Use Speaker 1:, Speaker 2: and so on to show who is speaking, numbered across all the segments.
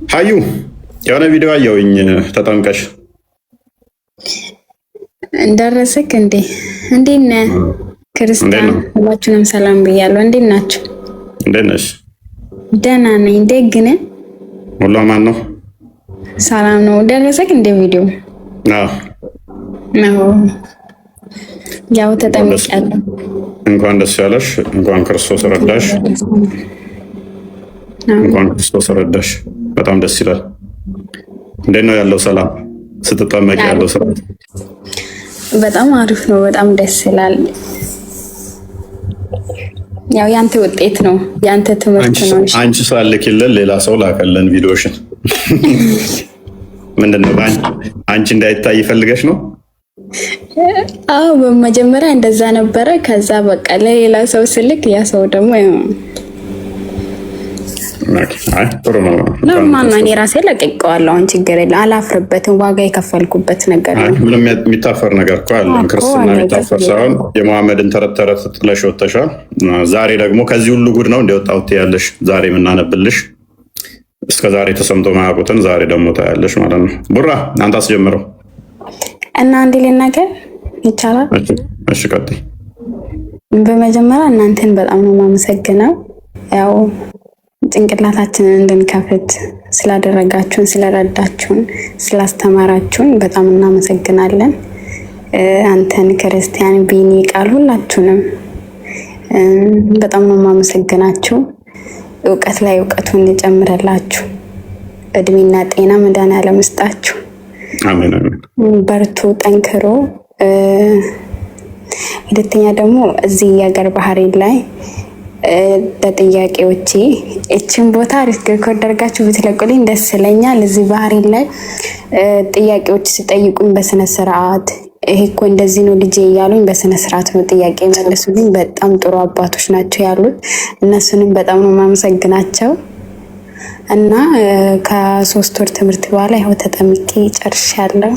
Speaker 1: ሀዩ የሆነ ቪዲዮ አየሁኝ ተጠምቀሽ
Speaker 2: እንደረሰክ እንዴ? እንዴት ነህ ክርስቲያን? ሁላችሁንም ሰላም ብያለሁ። እንዴት ናችሁ?
Speaker 1: እንዴት ነሽ?
Speaker 2: ደህና ነኝ። ደግ ነህ?
Speaker 1: ሁሉ አማን ነው?
Speaker 2: ሰላም ነው። ደረሰክ እንዴ ቪዲዮ?
Speaker 1: አዎ
Speaker 2: ነው። ያው ተጠምቄያለሁ።
Speaker 1: እንኳን ደስ ያለሽ። እንኳን ክርስቶስ ረዳሽ። እንኳን ክርስቶስ ረዳሽ። በጣም ደስ ይላል። እንዴት ነው ያለው ሰላም ስትጠመቂ ያለው ሰላም?
Speaker 2: በጣም አሪፍ ነው። በጣም ደስ ይላል። ያው ያንተ ውጤት ነው፣ ያንተ ትምህርት ነው።
Speaker 1: አንቺ ሳልክልን ሌላ ሰው ላከልን ቪዲዮሽን። ምንድነው አንቺ እንዳይታይ ፈልገሽ ነው?
Speaker 2: አዎ በመጀመሪያ እንደዛ ነበረ። ከዛ በቃ ለሌላ ሰው ስልክ ያ ሰው ደግሞ
Speaker 1: ጥሩ ነው።
Speaker 2: ኖርማል ነው። እኔ ራሴ ለቀቀዋለሁ። አሁን ችግር የለም። አላፍርበትም። ዋጋ የከፈልኩበት ነገር ነው።
Speaker 1: ምንም የሚታፈር ነገር እኮ አለ። ክርስትና የሚታፈር ሳይሆን የመሐመድን ተረት ተረት ጥለሽ ወጥተሻል። ዛሬ ደግሞ ከዚህ ሁሉ ጉድ ነው እንደወጣው ትያለሽ። ዛሬ የምናነብልሽ እስከ ዛሬ ተሰምቶ ማያውቁትን ዛሬ ደግሞ ታያለሽ ማለት ነው። ቡራ አንተ አስጀምረው
Speaker 2: እና አንዴ ልናገር ይቻላል?
Speaker 1: እሺ ቀጥይ።
Speaker 2: በመጀመሪያ እናንተን በጣም ነው የማመሰግነው። ያው ጭንቅላታችንን እንድንከፍት ስላደረጋችሁን፣ ስለረዳችሁን፣ ስላስተማራችሁን በጣም እናመሰግናለን። አንተን ክርስቲያን፣ ቢኒ፣ ቃል ሁላችሁንም በጣም ነው የማመሰግናችሁ። እውቀት ላይ እውቀቱን እንጨምረላችሁ፣ እድሜና ጤና መድኃኒዓለም ይስጣችሁ።
Speaker 1: አሜን አሜን።
Speaker 2: በርቱ፣ ጠንክሮ። ሁለተኛ ደግሞ እዚህ የሀገር ባህሬን ላይ ለጥያቄዎቼ እችን ቦታ ሪኮርድ አድርጋችሁ ብትለቁልኝ ደስ ይለኛል። እዚህ ባህሬን ላይ ጥያቄዎች ሲጠይቁኝ በስነ ስርዓት ይሄ እኮ እንደዚህ ነው ልጄ እያሉኝ በስነ ስርዓት ነው ጥያቄ መለሱልኝ። በጣም ጥሩ አባቶች ናቸው ያሉት። እነሱንም በጣም ነው የማመሰግናቸው። እና ከ3 ወር ትምህርት በኋላ ይኸው ተጠምቄ ጨርሻለሁ፣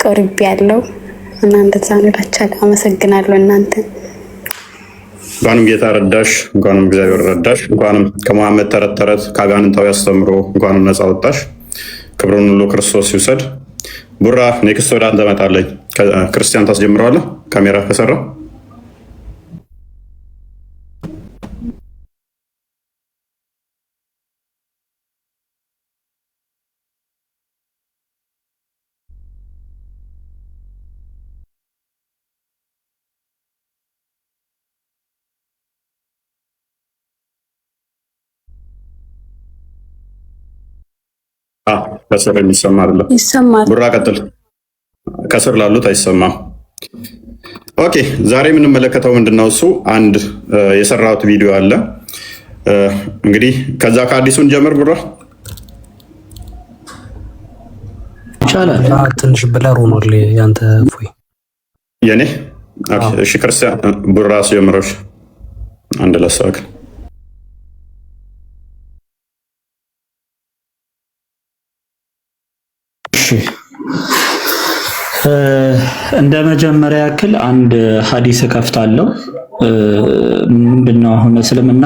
Speaker 2: ቆርቤያለሁ። እና እንደዛ ነው እላችኋለሁ። አመሰግናለሁ እናንተ።
Speaker 1: እንኳንም ጌታ ረዳሽ፣ እንኳንም እግዚአብሔር ረዳሽ፣ እንኳንም ከመሐመድ ተረት ተረት ከአጋንንታዊ አስተምሮ እንኳንም ነፃ ወጣሽ። ክብሩን ሁሉ ክርስቶስ ይውሰድ። ቡራ ኔክስት ወደ አንተ እመጣለሁ። ክርስቲያን ታስጀምረዋለህ ካሜራ ከሰራ። ከስር የሚሰማ አይደለም።
Speaker 2: ይሰማል።
Speaker 1: ቡራ ቀጥል። ከስር ላሉት አይሰማም። ኦኬ ዛሬ የምንመለከተው ምንድነው? እሱ አንድ የሰራሁት ቪዲዮ አለ። እንግዲህ ከዛ ከአዲሱን ጀምር። ቡራ
Speaker 3: ይቻላል። ትንሽ ብለር ሆኖል ያንተ ፎይ
Speaker 1: የኔ። እሺ ክርስቲያን ቡራ አስጀምረሽ አንድ ለሰክ
Speaker 3: እንደ መጀመሪያ ያክል አንድ ሐዲስ ከፍታለሁ። ምንድነው አሁን እስልምና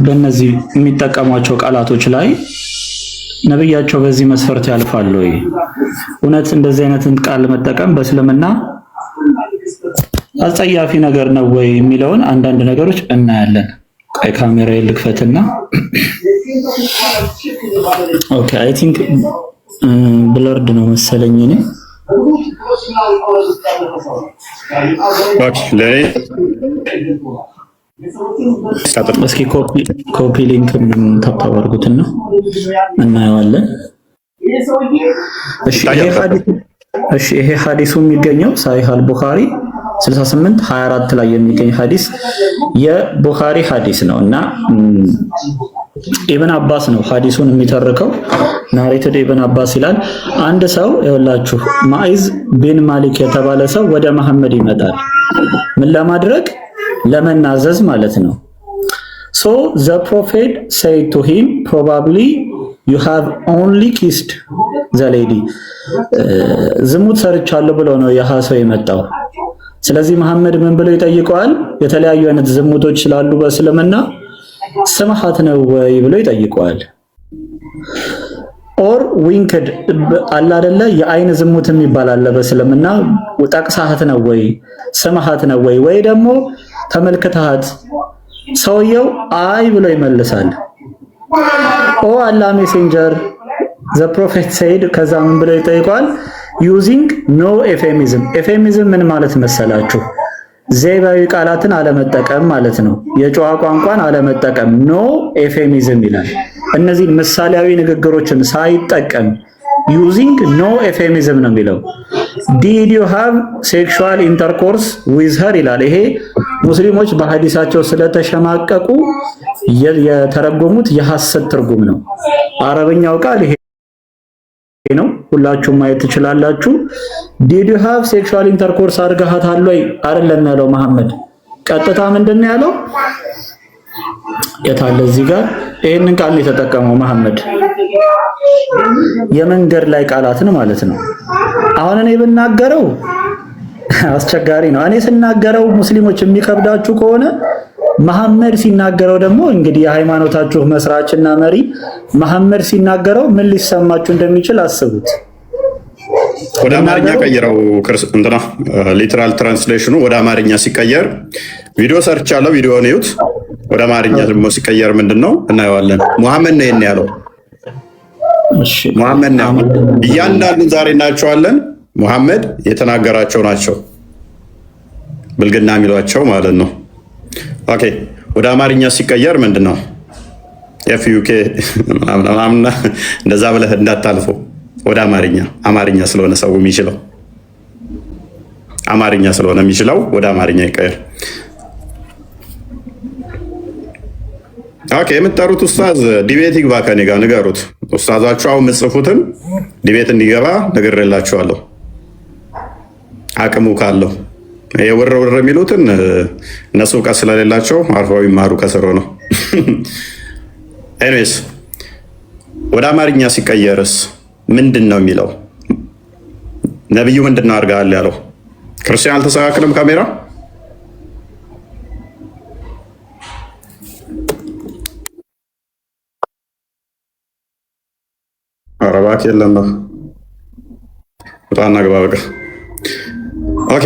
Speaker 3: በእነዚህ የሚጠቀሟቸው ቃላቶች ላይ ነብያቸው በዚህ መስፈርት ያልፋሉ ወይ? እውነት እንደዚህ አይነትን ቃል መጠቀም በእስልምና አጸያፊ ነገር ነው ወይ የሚለውን አንዳንድ ነገሮች እናያለን። ቀይ ካሜራ ልክፈትና ኦኬ አይ ቲንክ ብለርድ ነው መሰለኝ እኔ እስኪ ኮፒ ሊንክ ታታወርጉትና እናየዋለን። እሺ ይሄ ሐዲሱ የሚገኘው ሳሂህ አል-ቡኻሪ 6824 ላይ የሚገኝ ሐዲስ የቡኻሪ ሐዲስ ነው እና ኢብን አባስ ነው ሐዲሱን የሚተርከው። ናሬትድ ኢብን አባስ ይላል አንድ ሰው ይኸውላችሁ ማኢዝ ቢን ማሊክ የተባለ ሰው ወደ መሐመድ ይመጣል። ምን ለማድረግ? ለመናዘዝ ማለት ነው። so the prophet said to him probably you have only kissed the lady ዝሙት ሰርቻለሁ ብሎ ነው ያ ሰው የመጣው። ስለዚህ መሐመድ ምን ብሎ ይጠይቀዋል? የተለያዩ አይነት ዝሙቶች ስላሉ በእስልምና ስምሐት ነው ወይ ብሎ ይጠይቀዋል። ኦር ዊንክድ አለ አይደለ? የአይን ዝሙት የሚባል አለ በእስልምና። ጠቅሳሃት ነው ወይ ስማሃት ነው ወይ ደግሞ ተመልክተሃት? ሰውየው አይ ብሎ ይመልሳል። ኦ አላህ ሜሴንጀር ዘ ፕሮፌት ሰይድ ከዛ ምን ብሎ ይጠይቋል? ዩዚንግ ኖ ኤፌሚዝም። ኤፌሚዝም ምን ማለት መሰላችሁ? ዘይባዊ ቃላትን አለመጠቀም ማለት ነው። የጨዋ ቋንቋን አለመጠቀም ኖ ኤፌሚዝም ይላል። እነዚህ ምሳሌያዊ ንግግሮችን ሳይጠቀም ዩዚንግ ኖ ኤፌሚዝም ነው የሚለው። ዲድ ዩ ሃቭ ሴክሹዋል ኢንተርኮርስ ዊዝ ሄር ይላል። ይሄ ሙስሊሞች በሐዲሳቸው ስለተሸማቀቁ የተረጎሙት የሐሰት ትርጉም ነው። አረበኛው ቃል ይሄ ነው። ሁላችሁም ማየት ትችላላችሁ። ዲድ ዩ ሃቭ ሴክሹዋል ኢንተርኮርስ አድርገሃታል ወይ አይደለም ያለው መሐመድ። ቀጥታ ምንድነው ያለው? የታለ እዚህ ጋር ይሄንን ቃል የተጠቀመው መሐመድ የመንገድ ላይ ቃላትን ማለት ነው። አሁን እኔ ብናገረው አስቸጋሪ ነው። እኔ ስናገረው ሙስሊሞች የሚከብዳችሁ ከሆነ መሐመድ ሲናገረው ደግሞ እንግዲህ የሃይማኖታችሁ መስራችና መሪ መሐመድ ሲናገረው ምን ሊሰማችሁ እንደሚችል አስቡት።
Speaker 1: ወደ አማርኛ ቀይረው እንትና ሊተራል ትራንስሌሽኑ ወደ አማርኛ ሲቀየር ቪዲዮ ሰርቻለሁ። ቪዲዮውን እዩት። ወደ አማርኛ ደግሞ ሲቀየር ምንድነው እናየዋለን። ሙሐመድ ነው ያለው።
Speaker 3: እሺ
Speaker 1: ሙሐመድ ነው እያንዳንዱን ዛሬ እናያቸዋለን። ሙሐመድ የተናገራቸው ናቸው፣ ብልግና የሚሏቸው ማለት ነው። ኦኬ ወደ አማርኛ ሲቀየር ምንድነው? ኤፍዩኬ ምናምን እንደዛ ብለህ እንዳታልፈው። ወደ አማርኛ ስለሆነ ሰው የሚችለው አማርኛ ስለሆነ የሚችለው ወደ አማርኛ ይቀየር። ኦኬ የምትጠሩት ኡስታዝ ዲቤት ይግባ ከኔ ጋር ንገሩት። ኡስታዛችሁ አሁን የምትጽፉትን ዲቤት እንዲገባ ነግሬላችኋለሁ። አቅሙ ካለው ይሄ ውር የሚሉትን እነሱ እውቀት ስለሌላቸው አርፈው ይማሩ ከስሮ ነው። ኤኒዌይስ ወደ አማርኛ ሲቀየርስ ምንድን ነው የሚለው? ነብዩ ምንድን ነው አድርገሃል ያለው? ክርስቲያን አልተስተካከለም ካሜራ አረባክ የለም በጣም ግባ በቃ። ኦኬ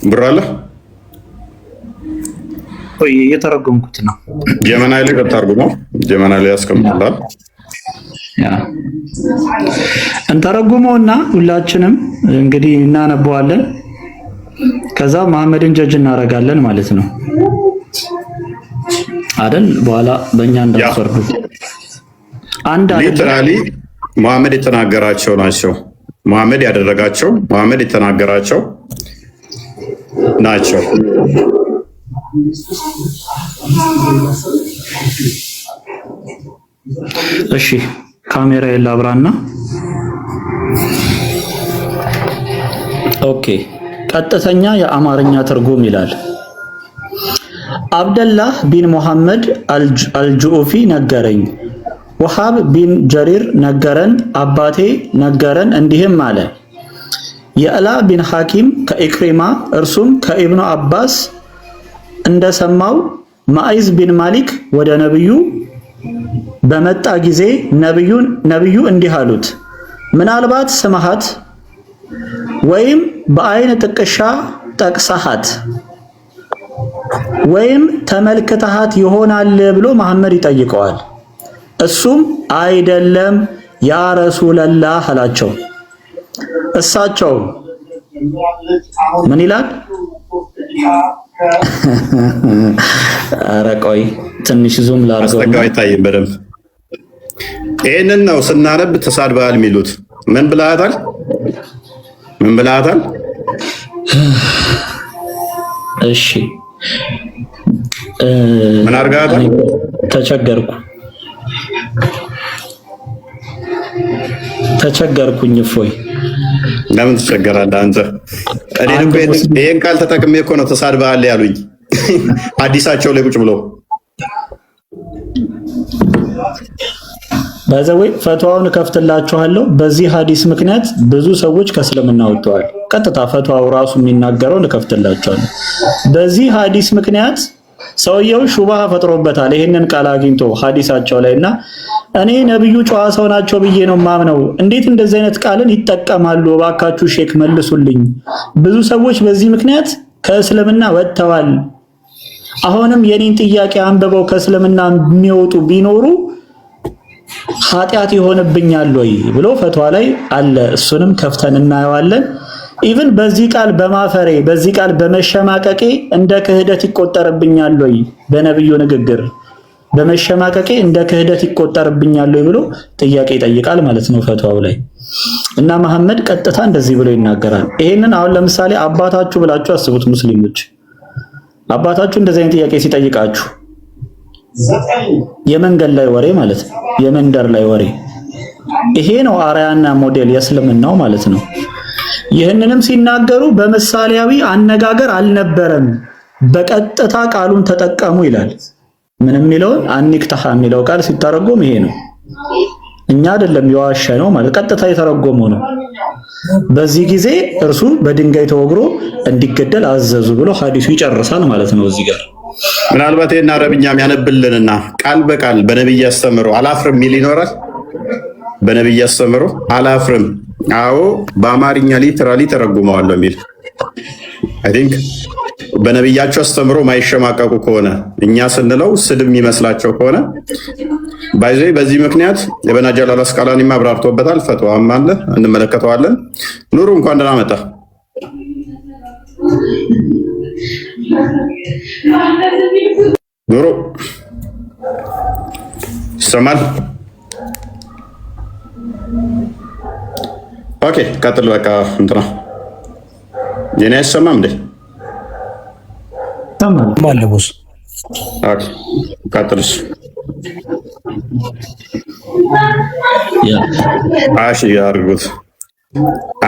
Speaker 1: ብር አለ
Speaker 3: ወይ? እየተረጎምኩት ነው።
Speaker 1: ጀመናይ ላይ ተርጉመው ጀመናይ ላይ ያስቀምጣል።
Speaker 3: ያ እንተረጉመውና ሁላችንም እንግዲህ እናነበዋለን። ከዛ መሐመድን ጀጅ እናደርጋለን ማለት ነው አይደል? በኋላ በእኛ እንዳትፈርዱት። አንድ
Speaker 1: ሊትራሊ መሐመድ የተናገራቸው ናቸው። መሐመድ ያደረጋቸው መሐመድ የተናገራቸው ናቸው።
Speaker 3: እሺ ካሜራ የላብራና ኦኬ ቀጥተኛ የአማርኛ ትርጉም ይላል። አብደላህ ቢን ሙሐመድ አልጁኡፊ ነገረኝ። ወሃብ ቢን ጀሪር ነገረን። አባቴ ነገረን እንዲህም አለ። የዕላ ቢን ሐኪም ከኢክሪማ እርሱም ከኢብኑ አባስ እንደሰማው ማኢዝ ቢን ማሊክ ወደ ነብዩ በመጣ ጊዜ ነብዩ እንዲህ አሉት፣ ምናልባት ስማሃት ወይም በአይን ጥቅሻ ጠቅሳሃት ወይም ተመልክተሃት ይሆናል ብሎ መሐመድ ይጠይቀዋል። እሱም አይደለም ያ ረሱለላህ አላቸው። እሳቸው ምን ይላል? ኧረ ቆይ ትንሽ ዙም ላድርገው።
Speaker 1: አስተጋው አይታይም በደንብ። ይሄንን ነው ስናነብ ተሳድበሃል የሚሉት። ምን ብለሃታል? ምን ብለሃታል?
Speaker 3: እሺ
Speaker 1: ምን አድርጋታል?
Speaker 3: ተቸገርኩኝ። እፎይ
Speaker 1: ለምን ትቸገራለህ አንተ? እኔን እኮ ይሄን ቃል ተጠቅሜ እኮ ነው ተሳድበሃል ያሉኝ። አዲሳቸው ላይ ቁጭ ብሎ
Speaker 3: በዛው ፈትዋውን ከፍትላችኋለሁ። በዚህ ሐዲስ ምክንያት ብዙ ሰዎች ከእስልምና ወጥተዋል። ቀጥታ ፈትዋው ራሱ የሚናገረውን ከፍትላችኋለሁ። በዚህ ሐዲስ ምክንያት ሰውየው ሹባህ ፈጥሮበታል። ይሄንን ቃል አግኝቶ ሐዲሳቸው ላይና እኔ ነብዩ ጨዋ ሰው ናቸው ብዬ ነው ማምነው። እንዴት እንደዚህ አይነት ቃልን ይጠቀማሉ? እባካችሁ ሼክ መልሱልኝ። ብዙ ሰዎች በዚህ ምክንያት ከእስልምና ወጥተዋል። አሁንም የኔን ጥያቄ አንብበው ከእስልምና የሚወጡ ቢኖሩ ኃጢአት ይሆንብኛል ወይ ብሎ ፈትዋ ላይ አለ። እሱንም ከፍተን እናየዋለን። ኢቭን በዚህ ቃል በማፈሬ በዚህ ቃል በመሸማቀቄ እንደ ክህደት ይቆጠርብኛል ወይ በነብዩ ንግግር በመሸማቀቄ እንደ ክህደት ይቆጠርብኛል ወይ ብሎ ጥያቄ ይጠይቃል ማለት ነው ፈትዋው ላይ። እና መሐመድ ቀጥታ እንደዚህ ብሎ ይናገራል። ይሄንን አሁን ለምሳሌ አባታችሁ ብላችሁ አስቡት ሙስሊሞች፣ አባታችሁ እንደዚህ አይነት ጥያቄ ሲጠይቃችሁ የመንገድ ላይ ወሬ ማለት ነው፣ የመንደር ላይ ወሬ። ይሄ ነው አርያና ሞዴል የእስልምናው ማለት ነው። ይህንንም ሲናገሩ በምሳሌያዊ አነጋገር አልነበረም፣ በቀጥታ ቃሉን ተጠቀሙ ይላል። ምን የሚለውን አንክታህ የሚለው ቃል ሲተረጎም ይሄ ነው። እኛ አይደለም የዋሸ ነው ማለት ቀጥታ የተረጎመው ነው። በዚህ ጊዜ እርሱ በድንጋይ ተወግሮ እንዲገደል አዘዙ ብሎ ሐዲሱ ይጨርሳል ማለት ነው። እዚህ ጋር
Speaker 1: ምናልባት ይሄን አረብኛም ያነብልንና ቃል በቃል በነብይ ያስተምሩ አላፍርም ሚል ይኖራል። በነብይ ያስተምሩ አላፍርም፣ አዎ በአማርኛ ሊትራሊ ተረጉመዋለሁ ሚል አይ ቲንክ በነብያቸው አስተምሮ ማይሸማቀቁ ከሆነ እኛ ስንለው ስድብ የሚመስላቸው ከሆነ ባይዘይ በዚህ ምክንያት ኢብኑ ጀላል አስቃላኒም አብራርቶበታል። ፈትዋም አለ እንመለከተዋለን። ኑሩ እንኳን ደህና መጣ። ኑሩ ይሰማል? ኦኬ ቀጥል። በቃ እንትና የኔ አይሰማም እንዴ?
Speaker 4: ማለቦስ
Speaker 1: ኦኬ ቀጥልሽ። አሺ ያርጉት።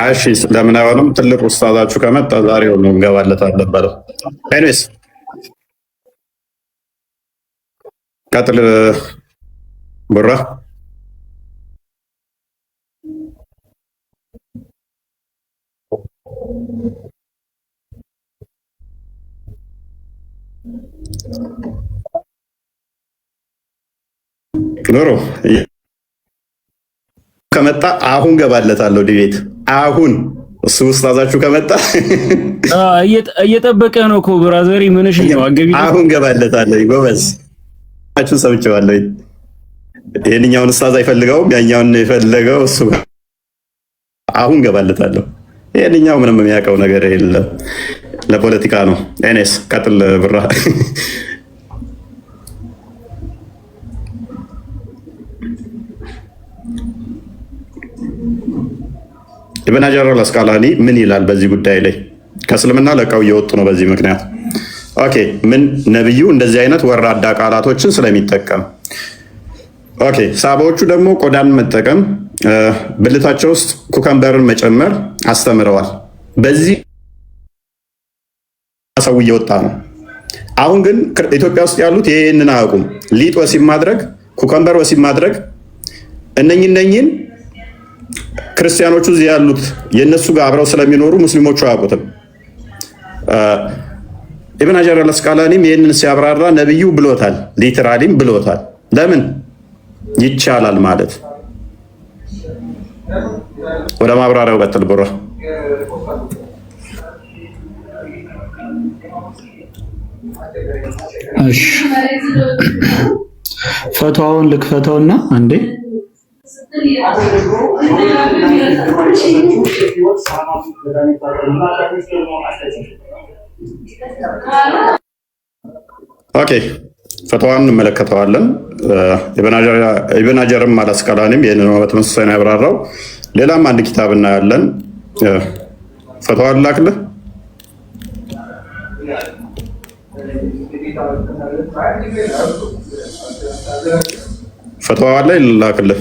Speaker 1: አሺ ለምን አይሆንም? ትልቅ ኡስታዛችሁ ከመጣ ዛሬው ነው እንገባለታለን በለው። ኤኒዌይስ ቀጥል ቡራ። ኑሮ ከመጣ አሁን ገባለታለሁ ዲቤት። አሁን እሱ ኡስታዛችሁ ከመጣ
Speaker 5: እየጠበቀ ነው እኮ ብራዘሪ። ምንሽ ነው አገቢ?
Speaker 1: አሁን ገባለታለሁ። ጎበዝ አችሁ ሰምቼዋለሁ። ይሄንኛውን ኡስታዝ አይፈልገውም፣ ያኛውን ነው የፈለገው እሱ። አሁን ገባለታለሁ። ይሄንኛው ምንም የሚያውቀው ነገር የለም፣ ለፖለቲካ ነው። ኤኔስ ቀጥል ብራ። ኢብኑ ጀላል አስቃላኒ ምን ይላል በዚህ ጉዳይ ላይ? ከእስልምና ለቀው እየወጡ ነው በዚህ ምክንያት። ኦኬ ምን ነብዩ እንደዚህ አይነት ወራዳ ቃላቶችን ስለሚጠቀም። ኦኬ ሳባዎቹ ደግሞ ቆዳን መጠቀም፣ ብልታቸው ውስጥ ኩከምበርን መጨመር አስተምረዋል። በዚህ ሰው እየወጣ ነው። አሁን ግን ኢትዮጵያ ውስጥ ያሉት ይሄንን አያውቁም። ሊጥ ወሲብ ማድረግ፣ ኩከምበር ወሲብ ማድረግ እነኝን ክርስቲያኖቹ እዚህ ያሉት የእነሱ ጋር አብረው ስለሚኖሩ ሙስሊሞቹ አያውቁትም። ኢብኑ ጀላል አስቃላኒም ይህንን ሲያብራራ ነብዩ ብሎታል፣ ሊትራሊም ብሎታል። ለምን ይቻላል ማለት። ወደ ማብራሪያው ቀጥል ቡራ።
Speaker 3: እሺ ፈትዋውን ልክፈተውና አንዴ
Speaker 1: ኦኬ ፈትዋን እንመለከተዋለን። ኢብኑ ሀጀርም አልአስቀላኒም ይህንን በተመሳሳይ ነው ያብራራው። ሌላም አንድ ኪታብ እናያለን። ፈትዋን ላክልህ። ፈትዋ ላይ ላክልህ።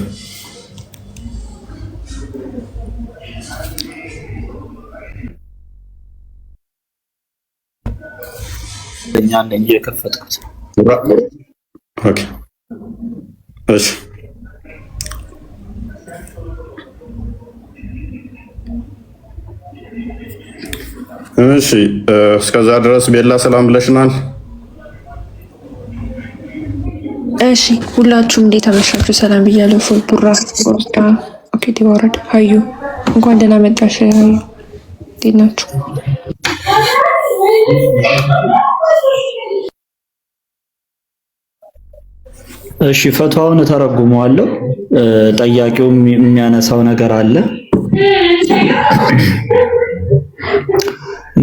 Speaker 4: እኛን እየከፈትኩት
Speaker 1: ኦኬ እሺ እሺ እስከዛ ድረስ ቤላ ሰላም ብለሽናል።
Speaker 6: እሺ ሁላችሁም እንዴት አመሻችሁ? ሰላም ብያለሁ። ፎል ቡራ ወርዳ ኦኬ ዲወረድ ሀዩ እንኳን ደህና መጣሽ። ሀዩ እንዴት ናችሁ?
Speaker 3: እሺ ፈትዋውን ተረጉመዋለሁ። ጠያቂው የሚያነሳው ነገር አለ።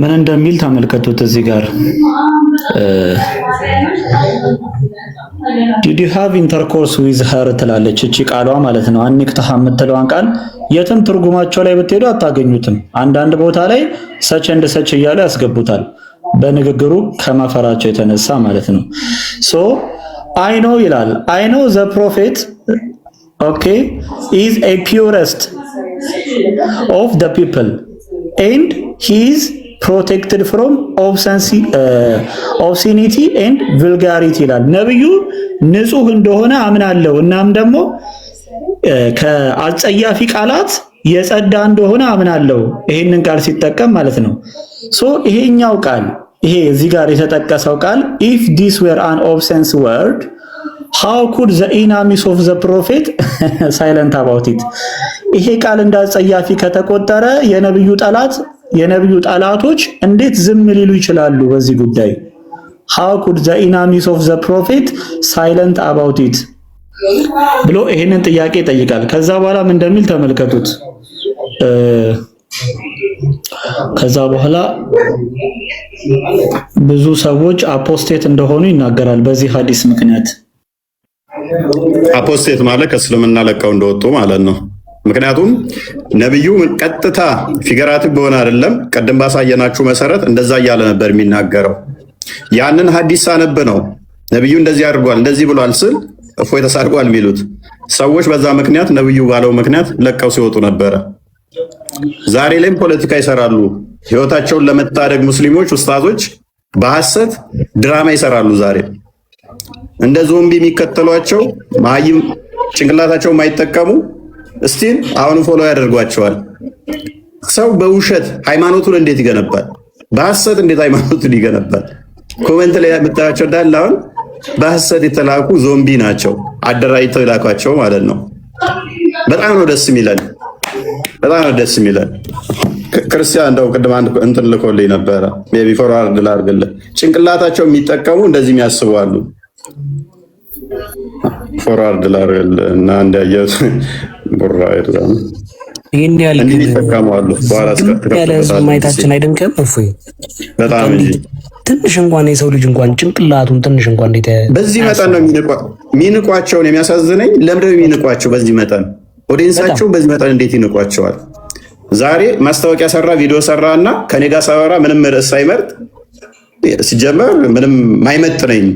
Speaker 3: ምን እንደሚል ተመልከቱት። እዚህ ጋር did you have intercourse with her ትላለች። እቺ ቃሏ ማለት ነው። አንክተህ የምትለዋን ቃል የትም ትርጉማቸው ላይ ብትሄዱ አታገኙትም። አንዳንድ ቦታ ላይ ሰች እንደ ሰች እያሉ ያስገቡታል፣ በንግግሩ ከመፈራቸው የተነሳ ማለት ነው። ሶ I know ይላል። I know the prophet okay is a purest of the people and he is protected from obscenity and vulgarity ይላል። ነብዩ ንጹህ እንደሆነ አምናለሁ እናም ደግሞ ከአጸያፊ ቃላት የጸዳ እንደሆነ አምናለሁ። ይሄንን ቃል ሲጠቀም ማለት ነው። ሶ ይሄኛው ቃል ይሄ እዚህ ጋር የተጠቀሰው ቃል if this were an obscene word how could the enemies of the prophet silent about it ይሄ ቃል እንዳጸያፊ ከተቆጠረ የነብዩ ጣላቶች እንዴት ዝም ሊሉ ይችላሉ በዚህ ጉዳይ? how could the enemies of the prophet silent about it ብሎ ይሄንን ጥያቄ ይጠይቃል። ከዛ በኋላ ምን እንደሚል ተመልከቱት። ከዛ በኋላ ብዙ ሰዎች አፖስቴት እንደሆኑ ይናገራል። በዚህ ሐዲስ ምክንያት
Speaker 1: አፖስቴት ማለት ከእስልምና ለቀው እንደወጡ ማለት ነው። ምክንያቱም ነብዩ ቀጥታ ፊገራቲቭ በሆነ አይደለም፣ ቀደም ባሳየናችሁ መሰረት እንደዛ እያለ ነበር የሚናገረው። ያንን ሐዲስ ሳነብ ነው ነብዩ እንደዚህ አድርጓል እንደዚህ ብሏል ስል እፎይ ተሳድቋል የሚሉት ሰዎች በዛ ምክንያት ነብዩ ባለው ምክንያት ለቀው ሲወጡ ነበረ። ዛሬ ላይም ፖለቲካ ይሰራሉ። ህይወታቸውን ለመታደግ ሙስሊሞች ኡስታዞች በሐሰት ድራማ ይሰራሉ። ዛሬ እንደ ዞምቢ የሚከተሏቸው ማይም ጭንቅላታቸው የማይጠቀሙ እስቲል አሁን ፎሎ ያደርጓቸዋል። ሰው በውሸት ሃይማኖቱን እንዴት ይገነባል? በሐሰት እንዴት ሃይማኖቱን ይገነባል? ኮሜንት ላይ የምታያቸው እንዳለ አሁን በሐሰት የተላኩ ዞምቢ ናቸው፣ አደራጅተው ይላኳቸው ማለት ነው። በጣም ነው ደስ የሚለን፣ በጣም ነው ደስ የሚለን። ክርስቲያን እንደው ቅድም አንድ እንትን ልኮልኝ ነበረ፣ ሜቢ ፎርዋርድ ላድርግልህ። ጭንቅላታቸው የሚጠቀሙ እንደዚህ የሚያስቡ አሉ። ፎርዋርድ ላድርግልህ እና እንዳየው ቡራ አይደለም
Speaker 4: ይሄን ያህል
Speaker 1: እንዲህ ይጠቀሙ አሉ። በኋላ
Speaker 4: ያለ ማየታችን አይደንቅም? እፎይ
Speaker 1: በጣም እንጂ
Speaker 4: ትንሽ እንኳን የሰው ልጅ እንኳን ጭንቅላቱን ትንሽ እንኳን እንዴት
Speaker 1: በዚህ መጠን ነው የሚንቋቸውን። የሚያሳዝነኝ ለምንድን ነው የሚንቋቸው በዚህ መጠን? ኦዲየንሳቸው በዚህ መጠን እንዴት ይንቋቸዋል? ዛሬ ማስታወቂያ ሰራ፣ ቪዲዮ ሰራ እና ከኔ ጋር ሳወራ ምንም ርዕስ ሳይመርጥ ሲጀመር ምንም ማይመጥነኝ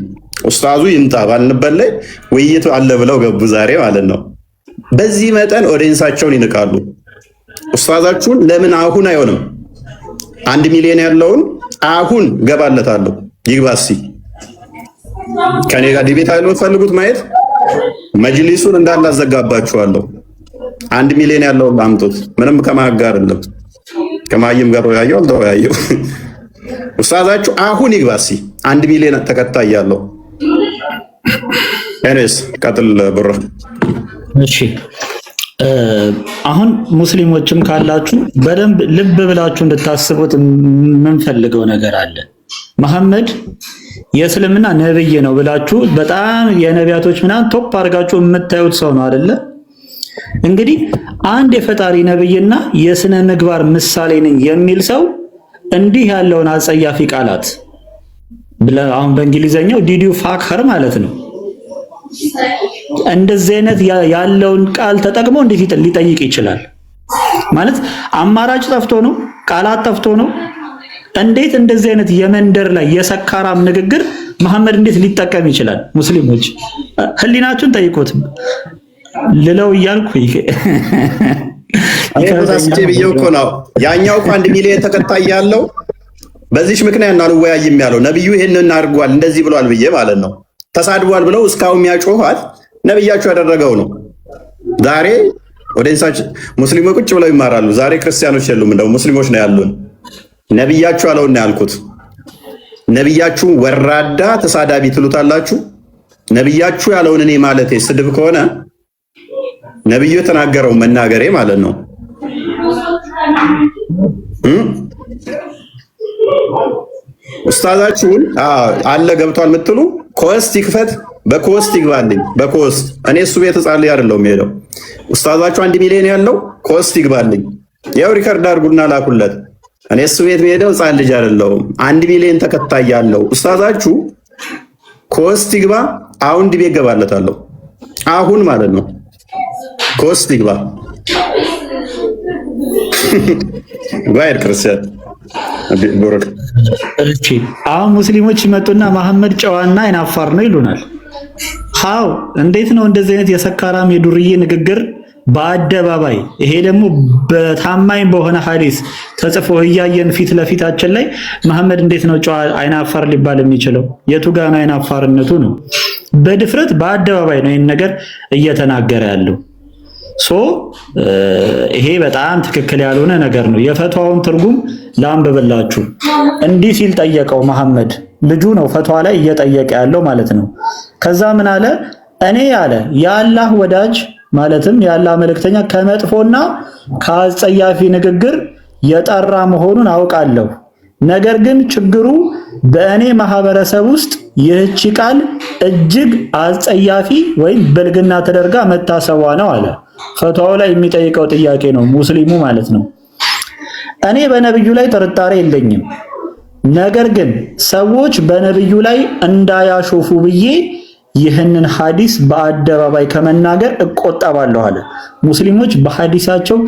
Speaker 1: ኡስታዙ ይምጣ ባልንበት ላይ ውይይቱ አለ ብለው ገቡ ዛሬ ማለት ነው። በዚህ መጠን ኦዲየንሳቸውን ይንቃሉ። ኡስታዛችሁን ለምን አሁን አይሆንም? 1 ሚሊዮን ያለውን አሁን ገባለታለሁ ይግባሲ ከኔ ጋር ዲቤት አይደለም ፈልጉት ማየት መጅሊሱን እንዳላዘጋባችኋለሁ። 1 ሚሊዮን ያለውን አምጡት። ምንም ከማጋር አይደለም ከማይም ጋር ያየው ኡስታዛችሁ አሁን ይግባሲ 1 ሚሊዮን ተከታይ ያለው ኤኒስ ቀጥል ብራ።
Speaker 3: እሺ አሁን ሙስሊሞችም ካላችሁ በደንብ ልብ ብላችሁ እንድታስቡት የምንፈልገው ነገር አለ። መሐመድ የእስልምና ነብይ ነው ብላችሁ በጣም የነቢያቶች ምናምን ቶፕ አድርጋችሁ የምታዩት ሰው ነው አይደለ? እንግዲህ አንድ የፈጣሪ ነብይና የስነ ምግባር ምሳሌ ነኝ የሚል ሰው እንዲህ ያለውን አጸያፊ ቃላት አሁን በእንግሊዘኛው ዲድ ዩ ፋክ ኸር ማለት ነው። እንደዚህ አይነት ያለውን ቃል ተጠቅሞ እንዴት ሊጠይቅ ይችላል? ማለት አማራጭ ጠፍቶ ነው? ቃላት ጠፍቶ ነው? እንዴት እንደዚህ አይነት የመንደር ላይ የሰካራም ንግግር መሐመድ እንዴት ሊጠቀም ይችላል? ሙስሊሞች ህሊናችሁን ጠይቁት ልለው እያልኩ
Speaker 1: ታስቼ ብዬው እኮ ነው። ያኛው እኮ 1 ሚሊዮን ተከታይ ያለው በዚህ ምክንያት ነው አልወያይም ያለው። ነብዩ ይሄንን አድርጓል እንደዚህ ብሏል ብዬ ማለት ነው። ተሳድቧል ብለው እስካሁን የሚያጮኋት ነብያችሁ ያደረገው ነው። ዛሬ ወደንሳች ሙስሊሞች ቁጭ ብለው ይማራሉ። ዛሬ ክርስቲያኖች የሉም፣ እንደው ሙስሊሞች ነው ያሉን። ነብያችሁ አለውና ያልኩት ነብያችሁ ወራዳ ተሳዳቢ ትሉታላችሁ። ነብያችሁ ያለውን እኔ ማለቴ ስድብ ከሆነ ነብዩ የተናገረው መናገሬ ማለት ነው። ኡስታዛችሁን አለ ገብቷል የምትሉ ኮስት ይክፈት፣ በኮስት ይግባልኝ። በኮስት እኔ እሱ ቤት ጸልይ አይደለም ሄደው ኡስታዛችሁ 1 ሚሊዮን ያለው ኮስት ይግባልኝ። ያው ሪከርድ አድርጉና ላኩለት። እኔ እሱ ቤት ሄደው ጻን ልጅ አይደለም 1 ሚሊዮን ተከታይ ያለው ኡስታዛችሁ ኮስት ይግባ። አሁን ዲቤ ገባለታለሁ አሁን ማለት ነው። ኮስት ይግባ ጋይር ክርስቲያን ቡሩክ።
Speaker 3: እሺ አሁን ሙስሊሞች ይመጡና መሐመድ ጨዋና አይናፋር ነው ይሉናል። ሃው እንዴት ነው እንደዚህ አይነት የሰካራም የዱርዬ ንግግር በአደባባይ ይሄ ደግሞ በታማኝ በሆነ ሐዲስ ተጽፎ እያየን ፊት ለፊታችን ላይ መሐመድ እንዴት ነው ጨዋ አይናፋር ሊባል የሚችለው? የቱ ጋር ነው አይናፋርነቱ? ነው በድፍረት በአደባባይ ነው ይሄን ነገር እየተናገረ ያለው። ይሄ በጣም ትክክል ያልሆነ ነገር ነው። የፈትዋውን ትርጉም ላንብብላችሁ። እንዲህ ሲል ጠየቀው መሐመድ፣ ልጁ ነው ፈትዋ ላይ እየጠየቀ ያለው ማለት ነው። ከዛ ምን አለ? እኔ ያለ የአላህ ወዳጅ ማለትም የአላህ መልእክተኛ ከመጥፎና ከአጸያፊ ንግግር የጠራ መሆኑን አውቃለሁ። ነገር ግን ችግሩ በእኔ ማህበረሰብ ውስጥ ይህች ቃል እጅግ አጸያፊ ወይም ብልግና ተደርጋ መታሰቧ ነው አለ። ፈትዋው ላይ የሚጠይቀው ጥያቄ ነው ሙስሊሙ ማለት ነው። እኔ በነብዩ ላይ ጥርጣሬ የለኝም፣ ነገር ግን ሰዎች በነብዩ ላይ እንዳያሾፉ ብዬ ይህንን ሐዲስ በአደባባይ ከመናገር እቆጠባለሁ አለ። ሙስሊሞች በሐዲሳቸው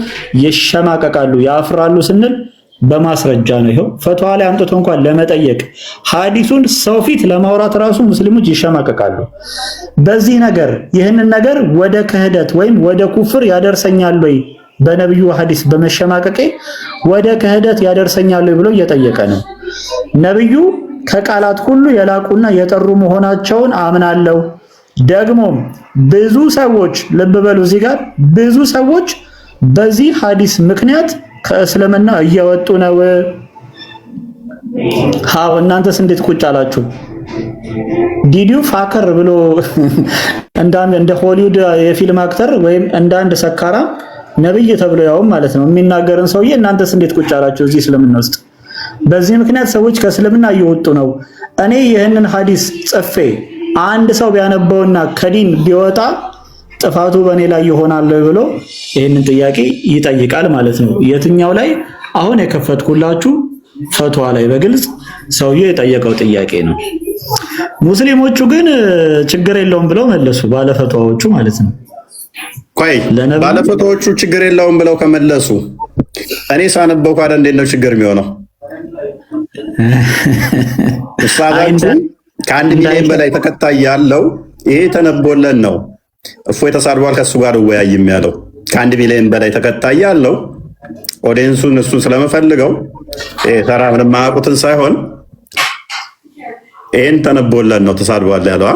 Speaker 3: ይሸማቀቃሉ፣ ያፍራሉ ስንል በማስረጃ ነው። ይሄው ፈትዋ ላይ አምጥቶ እንኳን ለመጠየቅ ሐዲሱን ሰው ፊት ለማውራት ራሱ ሙስሊሞች ይሸማቀቃሉ። በዚህ ነገር ይህንን ነገር ወደ ክህደት ወይም ወደ ኩፍር ያደርሰኛል ወይ በነብዩ ሐዲስ በመሸማቀቄ ወደ ክህደት ያደርሰኛል ወይ ብሎ እየጠየቀ ነው። ነብዩ ከቃላት ሁሉ የላቁና የጠሩ መሆናቸውን አምናለሁ። ደግሞም ብዙ ሰዎች ልብ በሉ እዚህ ጋር ብዙ ሰዎች በዚህ ሐዲስ ምክንያት ከእስልምና እየወጡ ነው። ሃው እናንተስ እንዴት ቁጭ አላችሁ? ዲዲዩ ፋከር ብሎ እንደ ሆሊውድ የፊልም አክተር ወይም እንደ አንድ ሰካራ ነብይ ተብሎ ያው ማለት ነው የሚናገርን ሰውዬ እናንተስ እንዴት ቁጭ አላችሁ እዚህ እስልምና ውስጥ? በዚህ ምክንያት ሰዎች ከእስልምና እየወጡ ነው። እኔ ይህንን ሐዲስ ጽፌ አንድ ሰው ቢያነበውና ከዲን ቢወጣ ጥፋቱ በእኔ ላይ ይሆናል ብሎ ይህንን ጥያቄ ይጠይቃል ማለት ነው። የትኛው ላይ? አሁን የከፈትኩላችሁ ፈትዋ ላይ በግልጽ ሰውዬው የጠየቀው ጥያቄ ነው። ሙስሊሞቹ ግን ችግር የለውም ብለው መለሱ፣ ባለፈትዋዎቹ ማለት ነው።
Speaker 1: ቆይ ባለፈትዋዎቹ ችግር የለውም ብለው ከመለሱ እኔ ሳነበው ካለ እንዴት ነው ችግር የሚሆነው? ኡስታዛችን ከ1 ሚሊዮን በላይ ተከታይ ያለው ይሄ ተነቦለን ነው። እፎይ ተሳድቧል ከሱ ጋር ወያይም ያለው ከ1 ሚሊዮን በላይ ተከታይ ያለው ኦዲየንሱን እሱ ስለመፈልገው ተራ ምንም ማያውቁትን ሳይሆን ይሄን ተነቦለን ነው ተሳድቧል ያለው።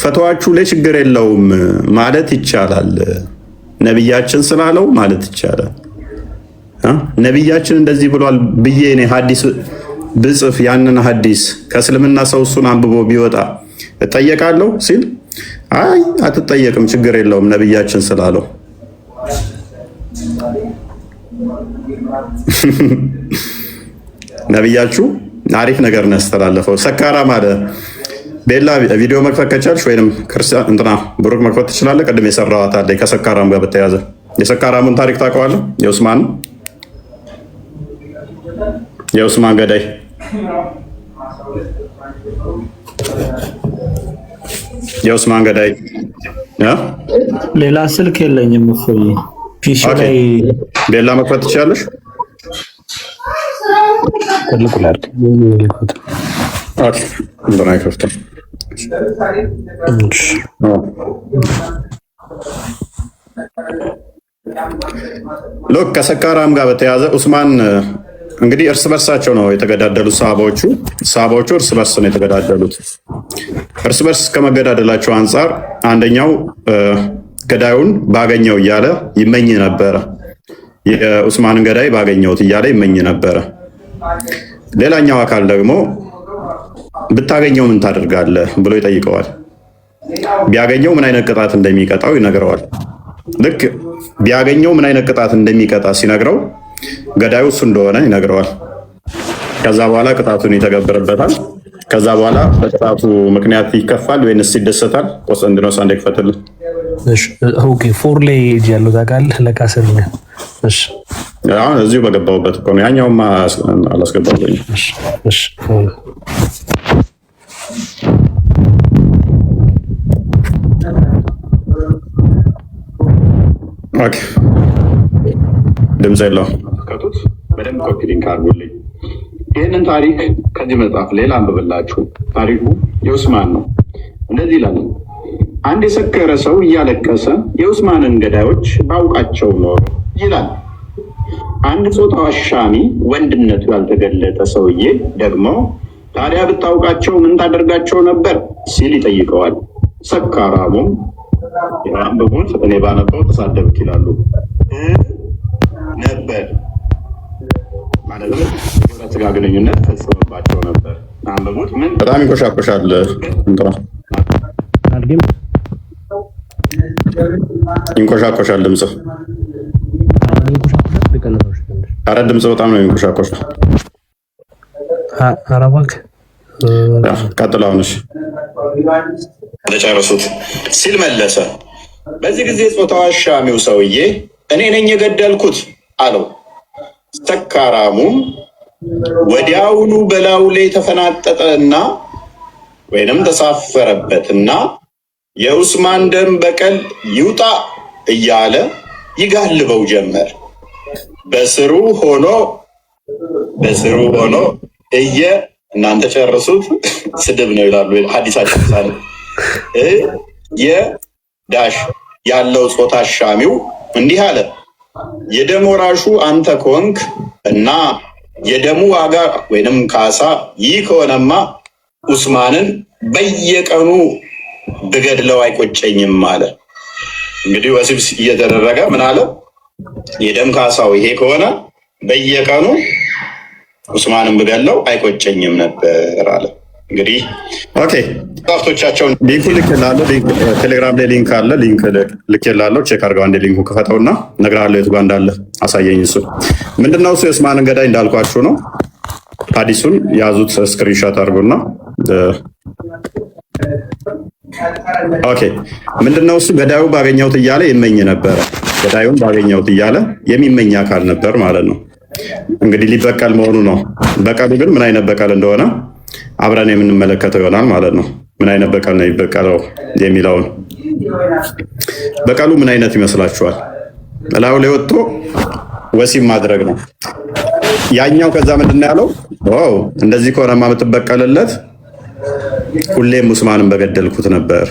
Speaker 1: ፈትዋችሁ ላይ ችግር የለውም ማለት ይቻላል፣ ነብያችን ስላለው ማለት ይቻላል። ነብያችን እንደዚህ ብሏል ብዬ እኔ ሐዲስ ብጽፍ ያንን ሐዲስ ከእስልምና ሰው እሱን አንብቦ ቢወጣ እጠየቃለሁ ሲል አይ አትጠየቅም፣ ችግር የለውም ነብያችን ስላለው። ነብያችሁ አሪፍ ነገር ነው ያስተላለፈው። ሰካራ ማለት ቤላ ቪዲዮ መክፈት ከቻልሽ ወይንም ክርስቲያን እንትና ብሩክ መክፈት ትችላለህ። ቅድም የሰራኋት አለ ከሰካራም ጋር በተያያዘ የሰካራሙን ታሪክ ታውቀዋለህ? የኡስማን ገዳይ የኡስማን ገዳይ
Speaker 3: ሌላ ስልክ የለኝም እኮ ፒሲ ላይ
Speaker 1: ቤላ መክፈት ትችላለሽ። ሎክ ከሰካራም ጋር በተያያዘ ኡስማን እንግዲህ እርስ በርሳቸው ነው የተገዳደሉት። ሰሃባዎቹ እርስ በርስ ነው የተገዳደሉት። እርስ በርስ ከመገዳደላቸው አንጻር አንደኛው ገዳዩን ባገኘው እያለ ይመኝ ነበረ። የኡስማንን ገዳይ ባገኘውት እያለ ይመኝ ነበረ። ሌላኛው አካል ደግሞ ብታገኘው ምን ታደርጋለህ ብሎ ይጠይቀዋል። ቢያገኘው ምን አይነት ቅጣት እንደሚቀጣው ይነግረዋል። ልክ ቢያገኘው ምን አይነት ቅጣት እንደሚቀጣ ሲነግረው ገዳዩ እሱ እንደሆነ ይነግረዋል። ከዛ በኋላ ቅጣቱን ይተገብርበታል። ከዛ በኋላ በቅጣቱ ምክንያት ይከፋል ወይንስ ይደሰታል? ቆስጠንጢኖስ አንዴ ክፈትልን።
Speaker 4: እሺ ኦኬ። ፎር ላይ እጅ ያለው ታውቃለህ ለካሰልኛ። እሺ
Speaker 1: አሁን እዚሁ በገባሁበት እኮ ነው። ያኛውማ አላስገባሁኝ።
Speaker 4: እሺ
Speaker 1: ኦኬ። ድምፅ የለውም። በደንብ ኮፒ ሊንክ አድርጉልኝ። ይህንን ታሪክ ከዚህ መጽሐፍ ሌላ አንብብላችሁ። ታሪኩ የኡስማን ነው። እንደዚህ ይላል። አንድ የሰከረ ሰው እያለቀሰ የኡስማንን ገዳዮች ባውቃቸው ኖሮ ይላል። አንድ ጾታው አሻሚ ወንድነቱ ያልተገለጠ ሰውዬ ደግሞ ታዲያ ብታውቃቸው ምን ታደርጋቸው ነበር ሲል ይጠይቀዋል። ሰካራሙም አንብቡት፣ እኔ ባነበው ተሳደብክ ይላሉ ነበር ማለት ነው። ስጋ ግንኙነት ፈጽሞባቸው ነበር። አንብቡት። ምን በጣም ይቆሻቆሻል። ይንቆሻቆሻል ድምፅ። ኧረ ድምፅ በጣም ነው የሚንቆሻቆሻል። ቀጥል አሁን። እሺ ለጨረሱት ሲል መለሰ። በዚህ ጊዜ ጾታው አሻሚው ሰውዬ እኔ ነኝ የገደልኩት አለው። ሰካራሙም ወዲያውኑ በላዩ ላይ ተፈናጠጠና ወይንም ተሳፈረበትና የኡስማን ደም በቀል ይውጣ እያለ ይጋልበው ጀመር። በስሩ ሆኖ እናንተ ጨርሱት። ስድብ ነው ይላሉ ሐዲሳችን ሳለ የዳሽ ያለው ጾታ አሻሚው እንዲህ አለ። የደም ወራሹ አንተ ከሆንክ እና የደሙ ዋጋ ወይንም ካሳ ይህ ከሆነማ ኡስማንን በየቀኑ ብገድለው አይቆጨኝም አለ። እንግዲህ ወሲብ እየተደረገ ምን አለ? የደም ካሳው ይሄ ከሆነ በየቀኑ ኡስማንን ብገድለው አይቆጨኝም ነበር አለ። እንግዲህ ኦኬ ጻፍቶቻቸውን ሊንኩ ልክላለሁ። ቴሌግራም ላይ ሊንክ አለ። ሊንክ ልክላለሁ። ቼክ አድርገው አንዴ ሊንኩ ክፈተውና እነግርሃለሁ የቱ ጋር እንዳለ አሳየኝ። እሱ ምንድነው? እሱ የኡስማንን ገዳይ እንዳልኳችሁ ነው። ሐዲሱን ያዙት፣ ስክሪንሾት አድርጉና ኦኬ። ምንድነው? እሱ ገዳዩ ባገኘሁት እያለ ይመኝ ነበረ። ገዳዩን ባገኘሁት እያለ የሚመኝ አካል ነበር ማለት ነው። እንግዲህ ሊበቀል መሆኑ ነው። በቀሉ ግን ምን አይነት በቀል እንደሆነ አብረን የምንመለከተው ይሆናል ማለት ነው። ምን አይነት በቀል ነው የሚበቀለው የሚለውን። በቀሉ ምን አይነት ይመስላችኋል? እላዩ ላይ ወጥቶ ወሲብ ማድረግ ነው። ያኛው ከዛ ምንድን ያለው? ዋው እንደዚህ ከሆነማ የምትበቀልለት ሁሌም ኡስማንን በገደልኩት ነበር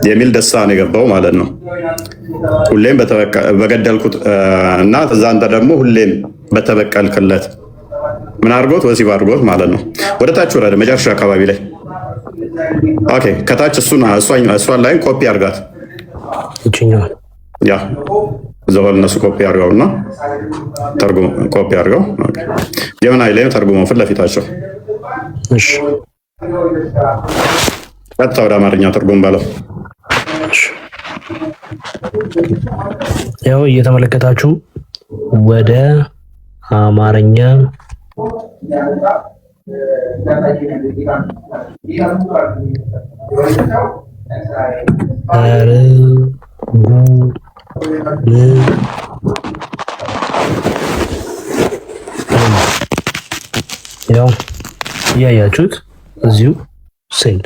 Speaker 1: የሚል ደስታ ነው የገባው ማለት ነው። ሁሌም በገደልኩት እና እዛ አንተ ደግሞ ሁሌም በተበቀልክለት ምን አድርጎት? ወሲብ አድርጎት ማለት ነው። ወደ ታች ወረደ መጨረሻ አካባቢ ላይ ኦኬ። ከታች እሷን ላይ ኮፒ አድርጋት
Speaker 4: እቺኛው
Speaker 1: ያ ዘወል እነሱ ኮፒ አድርገውና ተርጉም ኮፒ አድርገው ጀመናይ ላይ ተርጉመው ፊት ለፊታቸው።
Speaker 4: እሺ
Speaker 1: ቀጥታ ወደ አማርኛ ትርጉም ባለው።
Speaker 4: ያው እየተመለከታችሁ ወደ አማርኛ ያው እያያችሁት እዚሁ ሴንድ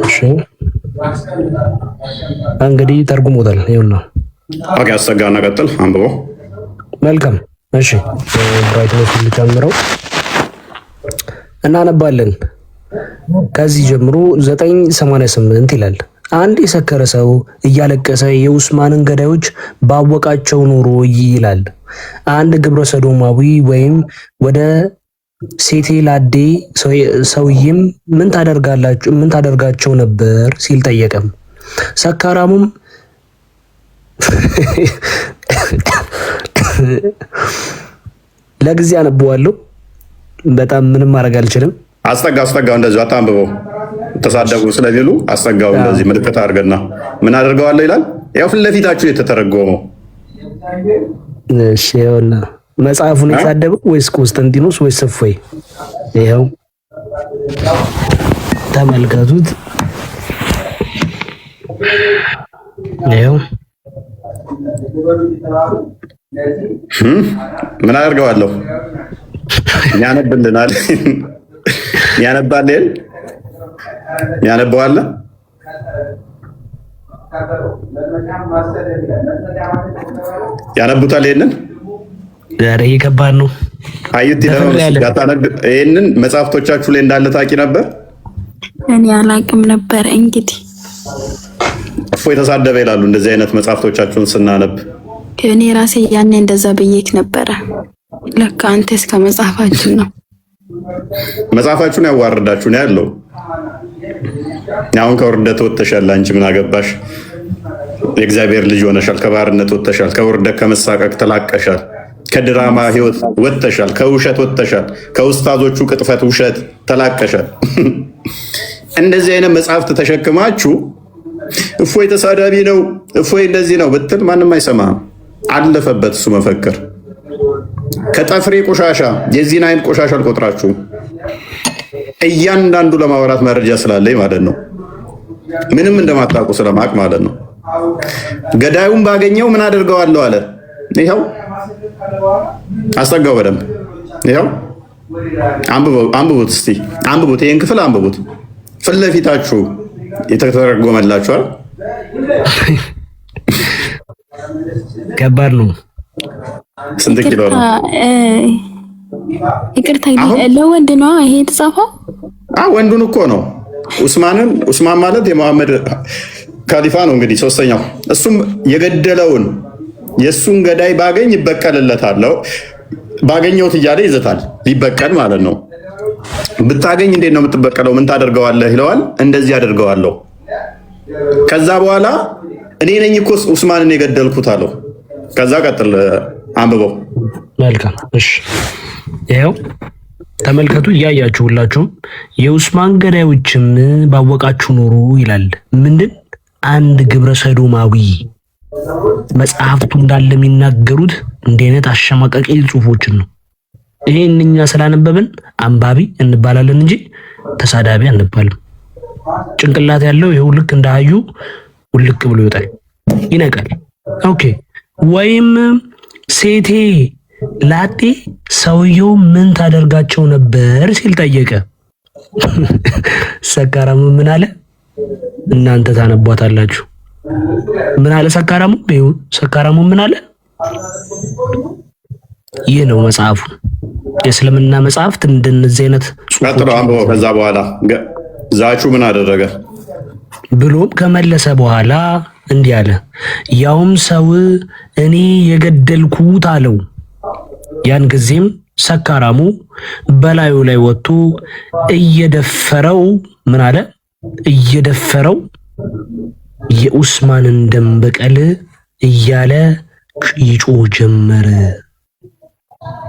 Speaker 4: እሺ እንግዲህ ተርጉሞታል። ይኸውና
Speaker 1: ኦኬ። አሰጋና ቀጥል አንብቦ።
Speaker 4: መልካም እሺ። ብራይትነስ ልጨምረው እናነባለን። ከዚህ ጀምሮ 988 ይላል። አንድ የሰከረ ሰው እያለቀሰ የኡስማንን ገዳዮች ባወቃቸው ኖሮ ይላል። አንድ ግብረ ሰዶማዊ ወይም ወደ ሴቴ ላዴ ሰውዬም ምን ታደርጋቸው ነበር ሲል ጠየቀም። ሰካራሙም ለጊዜ አነበዋለሁ። በጣም ምንም ማድረግ አልችልም።
Speaker 1: አስጠጋው እንደዚህ አታንብበው። ተሳደቡ ስለሚሉ አስጠጋው እንደዚህ ምልክት አድርገና ምን አደርገዋለሁ ይላል። ያው ፊት ለፊታችሁ የተተረጎመው
Speaker 4: እሺ ይኸውና መጽሐፉን የተሳደበው ወይስ ኮንስታንቲኖስ ወይስ እፎይ? ይኸው ተመልከቱት። ይኸው
Speaker 1: ምን አደርገዋለሁ? ያነብልናል። ያነባል ያነባዋል። ያነቡታል። ይሄንን
Speaker 4: ዛሬ ከባድ ነው።
Speaker 1: አዩት ይሄንን መጽሐፍቶቻችሁ ላይ እንዳለ ታውቂ ነበር?
Speaker 2: እኔ አላቅም ነበር። እንግዲህ
Speaker 1: እፎይ የተሳደበ ይላሉ እንደዚህ አይነት መጽሐፍቶቻችሁን ስናነብ።
Speaker 2: እኔ ራሴ ያኔ እንደዛ ብዬክ ነበረ። ለካ አንተስ ከመጽሐፋችሁ ነው።
Speaker 1: መጽሐፋችሁን ያዋርዳችሁ ነው ያለው። አሁን ከውርደት ወጥተሻል። አንቺ ምን አገባሽ? የእግዚአብሔር ልጅ ሆነሻል። ከባርነት ወጥተሻል። ከውርደት ከመሳቀቅ ተላቀሻል። ከድራማ ህይወት ወጥተሻል። ከውሸት ወጥተሻል። ከኡስታዞቹ ቅጥፈት ውሸት ተላቀሻል። እንደዚህ አይነት መጽሐፍት ተሸክማችሁ እፎይ ተሳዳቢ ነው እፎይ እንደዚህ ነው ብትል ማንም አይሰማም። አለፈበት እሱ መፈክር። ከጠፍሬ ቆሻሻ የዚህን አይነት ቆሻሻ አልቆጥራችሁም። እያንዳንዱ ለማውራት መረጃ ስላለኝ ማለት ነው። ምንም እንደማታውቁ ስለማቅ ማለት ነው። ገዳዩን ባገኘው ምን አድርገዋለሁ አለ። ይኸው አስጠጋው በደንብ ይኸው አንብቡት። እስቲ አንብቡት፣ ይሄን ክፍል አንብቡት። ፊት ለፊታችሁ የተተረጎመላችኋል።
Speaker 4: ከባድ ነው።
Speaker 1: ስንት ኪሎ ነው?
Speaker 2: ይቅርታ ለወንድ ነው ይሄ የተጻፈው?
Speaker 1: ወንዱን እኮ ነው። ኡስማን ማለት የመሐመድ ካሊፋ ነው እንግዲህ ሶስተኛው። እሱም የገደለውን የእሱን ገዳይ ባገኝ ይበቀልለታለሁ። ባገኘሁት እያለ ይዘታል። ሊበቀል ማለት ነው። ብታገኝ እንዴት ነው የምትበቀለው? ምን ታደርገዋለህ ይለዋል። እንደዚህ አደርገዋለሁ። ከዛ በኋላ እኔ ነኝ እኮ ኡስማንን የገደልኩት አለው። ከዛ ቀጥል አንብበው።
Speaker 4: መልካም እሺ፣ ይኸው ተመልከቱ። እያያችሁ ሁላችሁም የኡስማን ገዳዮችም ባወቃችሁ ኖሩ ይላል። ምንድን አንድ ግብረ ሰዶማዊ መጽሐፍቱ እንዳለ የሚናገሩት እንዲህ አይነት አሸማቀቂ ጽሁፎችን ነው። ይሄን እኛ ስላነበብን አንባቢ እንባላለን እንጂ ተሳዳቢ አንባልም። ጭንቅላት ያለው ይኸው ልክ እንዳዩ ውልቅ ብሎ ይወጣል፣ ይነቃል። ኦኬ። ወይም ሴቴ ላጤ ሰውየው ምን ታደርጋቸው ነበር ሲል ጠየቀ። ሰካራሙ ምን አለ? እናንተ ታነቧታላችሁ። ምን አለ ሰካራሙ? ይኸው ሰካራሙ ምን አለ? ይህ ነው መጽሐፉ። የእስልምና መጽሐፍት እንደነዚህ አይነት
Speaker 1: ቀጥሎ አንብቦ ከዛ በኋላ ዛቹ ምን አደረገ
Speaker 4: ብሎም ከመለሰ በኋላ እንዲህ አለ። ያውም ሰው እኔ የገደልኩት አለው። ያን ጊዜም ሰካራሙ በላዩ ላይ ወጥቶ እየደፈረው ምን አለ? እየደፈረው የኡስማንን ደም በቀል እያለ ይጮህ ጀመረ።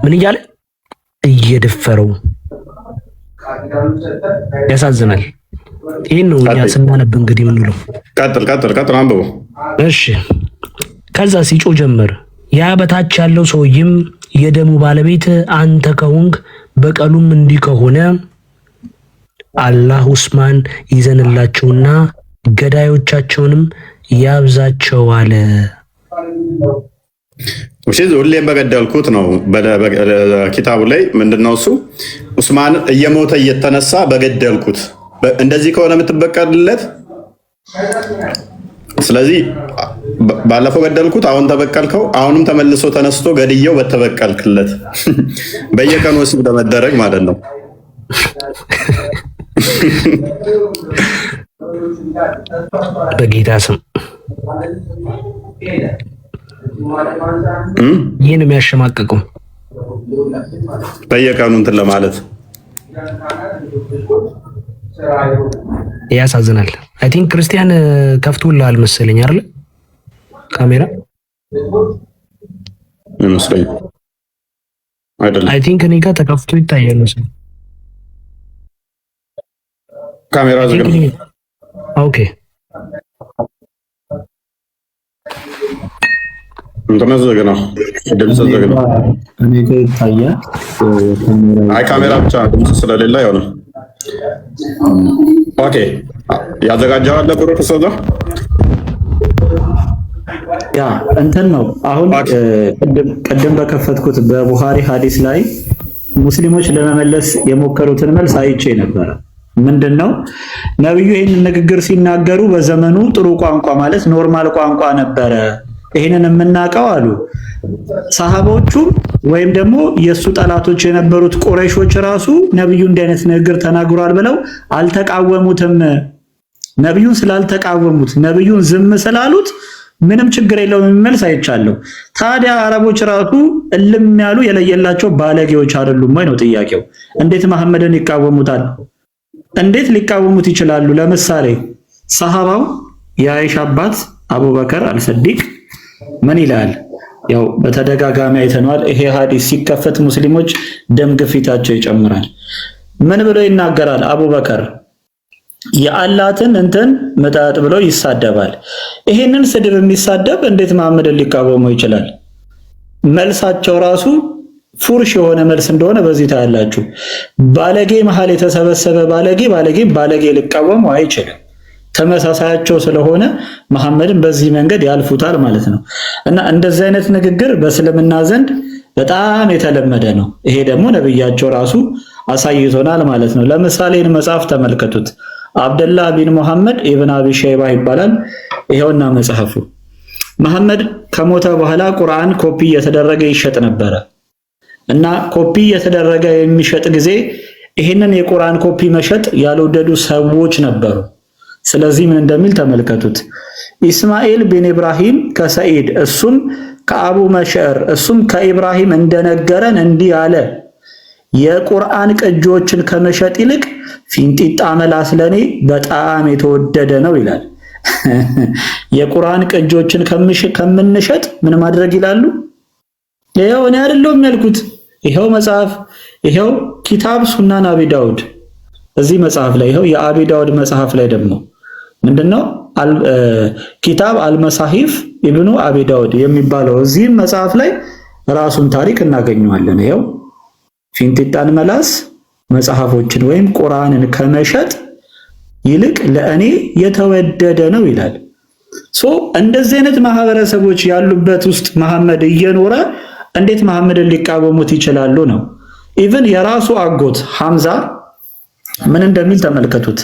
Speaker 4: ምን እያለ? እየደፈረው። ያሳዝናል። ይህን ነው እኛ ስናነብ እንግዲህ የምንውለው።
Speaker 1: ቀጥል አንብቦ።
Speaker 4: እሺ። ከዛ ሲጮህ ጀመር። ያ በታች ያለው ሰውዬም የደሙ ባለቤት አንተ ከሆንክ በቀሉም እንዲህ ከሆነ አላህ ኡስማን ይዘንላቸውና ገዳዮቻቸውንም ያብዛቸው አለ።
Speaker 1: ሁሌም በገደልኩት ነው። ኪታቡ ላይ ምንድነው እሱ? ኡስማን እየሞተ እየተነሳ በገደልኩት። እንደዚህ ከሆነ የምትበቀልለት። ስለዚህ ባለፈው ገደልኩት፣ አሁን ተበቀልከው፣ አሁንም ተመልሶ ተነስቶ ገድየው በተበቀልክለት። በየቀኑ ወሲብ ለመደረግ ማለት ነው።
Speaker 4: በጌታ ስም ይህን የሚያሸማቅቀው
Speaker 1: በየቀኑ እንትን ለማለት
Speaker 4: ያሳዝናል። አይ ቲንክ ክርስቲያን ከፍቶልሃል መሰለኝ አይደል? ካሜራ
Speaker 1: ይመስለኝ አይደለም።
Speaker 4: አይ ቲንክ እኔ ጋር ተከፍቶ ይታያል መሰለኝ።
Speaker 1: ካሜራ ዝግ ነው።
Speaker 4: ኦኬ
Speaker 1: ኢንተርኔት ዝግ ነው። ድምጽ ዝግ ነው።
Speaker 3: እኔ ጋር ይታያል።
Speaker 1: አይ ካሜራ ብቻ ድምጽ ስለሌለ አይሆንም። ኦኬ ያዘጋጀው አለ ብሩክ ሰው
Speaker 3: ያ እንትን ነው። አሁን ቅድም በከፈትኩት በቡኻሪ ሐዲስ ላይ ሙስሊሞች ለመመለስ የሞከሩትን መልስ አይቼ ነበር። ምንድነው ነብዩ ይህንን ንግግር ሲናገሩ በዘመኑ ጥሩ ቋንቋ ማለት ኖርማል ቋንቋ ነበረ፣ ይህንን የምናውቀው አሉ። ሰሃቦቹም ወይም ደግሞ የሱ ጠላቶች የነበሩት ቁረይሾች ራሱ ነብዩ እንዲህ አይነት ንግግር ተናግሯል ብለው አልተቃወሙትም። ነብዩን ስላልተቃወሙት ነብዩን ዝም ስላሉት ምንም ችግር የለውም የሚመልስ አይቻለሁ። ታዲያ አረቦች ራሱ እልም ያሉ የለየላቸው ባለጌዎች አይደሉም ወይ ነው ጥያቄው። እንዴት መሐመድን ይቃወሙታል? እንዴት ሊቃወሙት ይችላሉ? ለምሳሌ ሰሃባው የአይሻ አባት አቡበከር አልሰዲቅ ምን ይላል? ያው በተደጋጋሚ አይተናል። ይሄ ሐዲስ ሲከፈት ሙስሊሞች ደም ግፊታቸው ይጨምራል። ምን ብሎ ይናገራል? አቡበከር የአላትን እንትን መጣጥ ብሎ ይሳደባል። ይሄንን ስድብ የሚሳደብ እንዴት መሐመድን ሊቃወመው ይችላል? መልሳቸው ራሱ ፉርሽ የሆነ መልስ እንደሆነ በዚህ ታያላችሁ። ባለጌ መሃል የተሰበሰበ ባለጌ ሊቃወመው አይችልም። ተመሳሳያቸው ስለሆነ መሐመድን በዚህ መንገድ ያልፉታል ማለት ነው። እና እንደዚህ አይነት ንግግር በእስልምና ዘንድ በጣም የተለመደ ነው። ይሄ ደግሞ ነብያቸው ራሱ አሳይቶናል ማለት ነው። ለምሳሌ መጽሐፍ ተመልከቱት። አብደላህ ቢን መሐመድ ኢብን አቢ ሸይባ ይባላል። ይሄውና መጽሐፉ። መሐመድ ከሞተ በኋላ ቁርአን ኮፒ እየተደረገ ይሸጥ ነበረ እና ኮፒ እየተደረገ የሚሸጥ ጊዜ ይሄንን የቁርአን ኮፒ መሸጥ ያልወደዱ ሰዎች ነበሩ። ስለዚህ ምን እንደሚል ተመልከቱት። ኢስማኤል ቢን ኢብራሂም ከሰኢድ እሱም ከአቡ መሸር እሱም ከኢብራሂም እንደነገረን እንዲህ አለ፣ የቁርአን ቅጂዎችን ከመሸጥ ይልቅ ፊንጢጣ መላስ ለኔ በጣም የተወደደ ነው ይላል። የቁርአን ቅጂዎችን ከምንሸጥ ምን ማድረግ ይላሉ? ይሄው እኔ አይደለሁም ያልኩት። ይሄው መጽሐፍ፣ ይሄው ኪታብ ሱናን አቢ ዳውድ። እዚህ መጽሐፍ ላይ ይሄው የአቢ ዳውድ መጽሐፍ ላይ ደግሞ ምንድነው ኪታብ አልመሳሂፍ ኢብኑ አቢ ዳውድ የሚባለው እዚህ መጽሐፍ ላይ ራሱን ታሪክ እናገኘዋለን። ይሄው ፊንጢጣን መላስ መጽሐፎችን ወይም ቁርአንን ከመሸጥ ይልቅ ለእኔ የተወደደ ነው ይላል። እንደዚህ አይነት ማህበረሰቦች ያሉበት ውስጥ መሐመድ እየኖረ እንዴት መሐመድን ሊቃወሙት ይችላሉ ነው። ኢቭን የራሱ አጎት ሐምዛ ምን እንደሚል ተመልከቱት።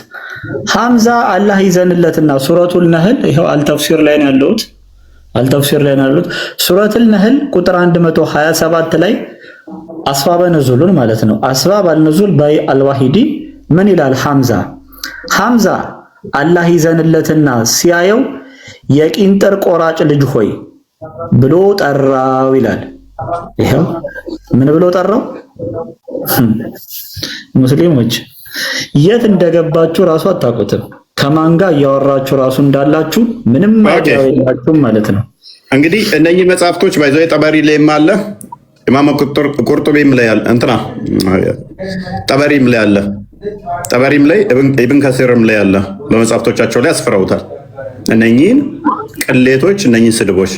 Speaker 3: ሐምዛ አላህ ይዘንለትና ሱረቱል ነህል ይሄው አልተፍሲር ላይ ነው ያለሁት። ሱረቱል ነህል ቁጥር 127 ላይ አስባበ ነዙሉን ማለት ነው። አስባብ አልነዙል ባይ አልዋሂዲ ምን ይላል? ሐምዛ አላህ ይዘንለትና ሲያየው የቂንጥር ቆራጭ ልጅ ሆይ ብሎ ጠራው ይላል። ይሄው ምን ብሎ ጠራው? ሙስሊሞች የት እንደገባችሁ ራሱ አታውቁትም። ከማን ጋር እያወራችሁ ራሱ እንዳላችሁ ምንም አይዲያ የላችሁም ማለት ነው።
Speaker 1: እንግዲህ እነኚህ መጽሐፍቶች ባይዘው ጠበሪ ላይም አለ፣ ኢማም ቁርጡቢም ላይ አለ፣ ጠበሪም ላይ አለ፣ ጠበሪም ላይ ኢብን ከሲርም ላይ አለ። በመጽሐፍቶቻቸው ላይ አስፍረውታል። እነኚህን ቅሌቶች፣ እነኚህን ስድቦች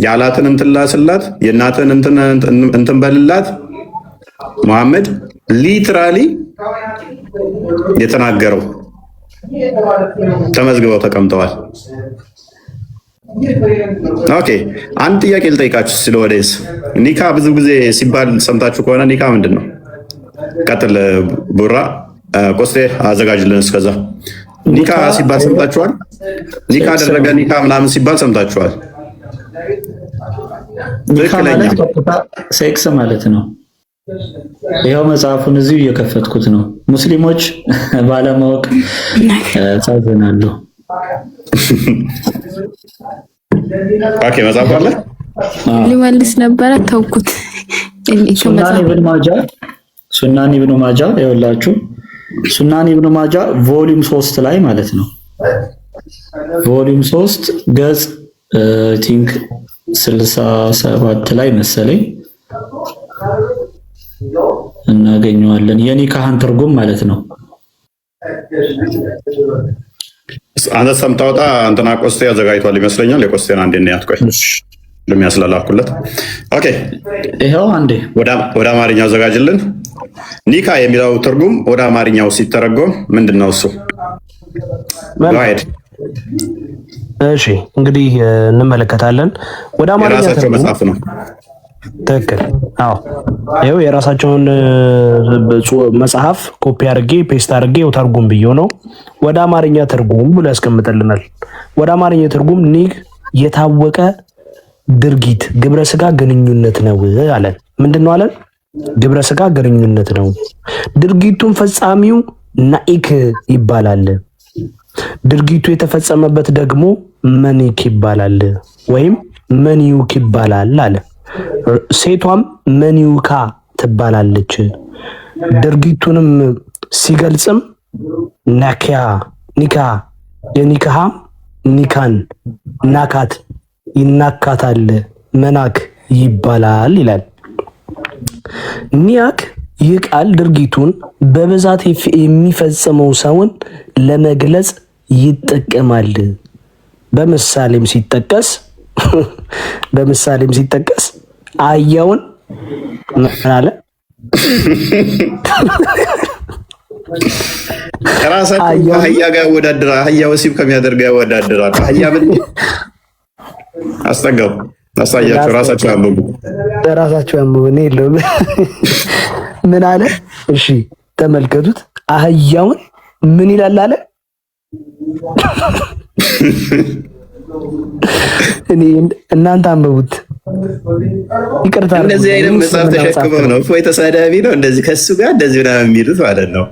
Speaker 1: ያላትን እንትን ላስላት የእናትን እንትን በልላት መሐመድ ሊትራሊ የተናገረው ተመዝግበው ተቀምጠዋል። ኦኬ አንድ ጥያቄ ልጠይቃችሁ። ስለወደስ ኒካ ብዙ ጊዜ ሲባል ሰምታችሁ ከሆነ ኒካ ምንድን ነው? ቀጥል ቡራ ቆስጤ አዘጋጅልን። እስከዛ ኒካ ሲባል ሰምታችኋል? ኒካ አደረገ ኒካ ምናምን ሲባል ሰምታችኋል?
Speaker 3: ኒካ ማለት ሴክስ ማለት ነው። ይኸው መጽሐፉን እዚሁ እየከፈትኩት ነው። ሙስሊሞች ባለማወቅ ታዘናሉ።
Speaker 1: ኦኬ መጽሐፍ አለ
Speaker 2: ሊመልስ ነበረ ተውኩት።
Speaker 3: ሱናን ኢብኑ ማጃ ይኸውላችሁ፣ ሱናን ኢብኑ ማጃ ቮሊዩም 3 ላይ ማለት ነው። ቮሊዩም 3 ገጽ ቲንክ 67 ላይ መሰለኝ እናገኘዋለን። የኒካህን ትርጉም ማለት ነው።
Speaker 1: አንተ ሰምታውጣ አንተና ቆስጤ አዘጋጅቷል ይመስለኛል። የቆስጤን አንዴ ነው ያትቆይ ለሚያስላላኩለት። ኦኬ
Speaker 3: ይሄው አንዴ
Speaker 1: ወደ አማርኛ አዘጋጅልን። ኒካ የሚለው ትርጉም ወደ አማርኛው ሲተረጎም ምንድነው እሱ? ጋይድ
Speaker 4: እሺ እንግዲህ እንመለከታለን። ወደ አማርኛ
Speaker 1: የራሳቸው መጽሐፍ ነው።
Speaker 4: ትክክል። አዎ ይኸው የራሳቸውን መጽሐፍ ኮፒ አድርጌ ፔስት አድርጌ ተርጉም ብዬው ነው ወደ አማርኛ ትርጉም ብሎ ያስቀምጥልናል። ወደ አማርኛ ትርጉም ኒክ የታወቀ ድርጊት ግብረ ስጋ ግንኙነት ነው አለን። ምንድነው አለን? ግብረ ስጋ ግንኙነት ነው። ድርጊቱን ፈጻሚው ናኢክ ይባላል። ድርጊቱ የተፈጸመበት ደግሞ መኒክ ይባላል ወይም መኒዩክ ይባላል አለ። ሴቷም መኒዩካ ትባላለች። ድርጊቱንም ሲገልጽም ናኪያ ኒካ የኒካሃ ኒካን ናካት ይናካታል መናክ ይባላል ይላል። ኒያክ ይህ ቃል ድርጊቱን በብዛት የሚፈጽመው ሰውን ለመግለጽ ይጠቀማል። በምሳሌም ሲጠቀስ አህያውን ምን አለ?
Speaker 1: ራሳቸው አህያ ጋር ያወዳድራል። አህያ ወሲብ ከሚያደርገው ያወዳድራል። አህያ ምን አስጠጋው አሳያቸው። ራሳቸው
Speaker 4: ያንብቡ። እኔ የለውም። ምን አለ? እሺ ተመልከቱት። አህያውን ምን ይላል አለ? እኔ እናንተ አንብቡት። ይቅርታ
Speaker 1: እንደዚህ አይነት መጽሐፍ ተሸክመው ነው እፎይ ተሳዳቢ ነው እንደዚህ ከሱ ጋር እንደዚህ ምናምን የሚሉት ማለት ነው።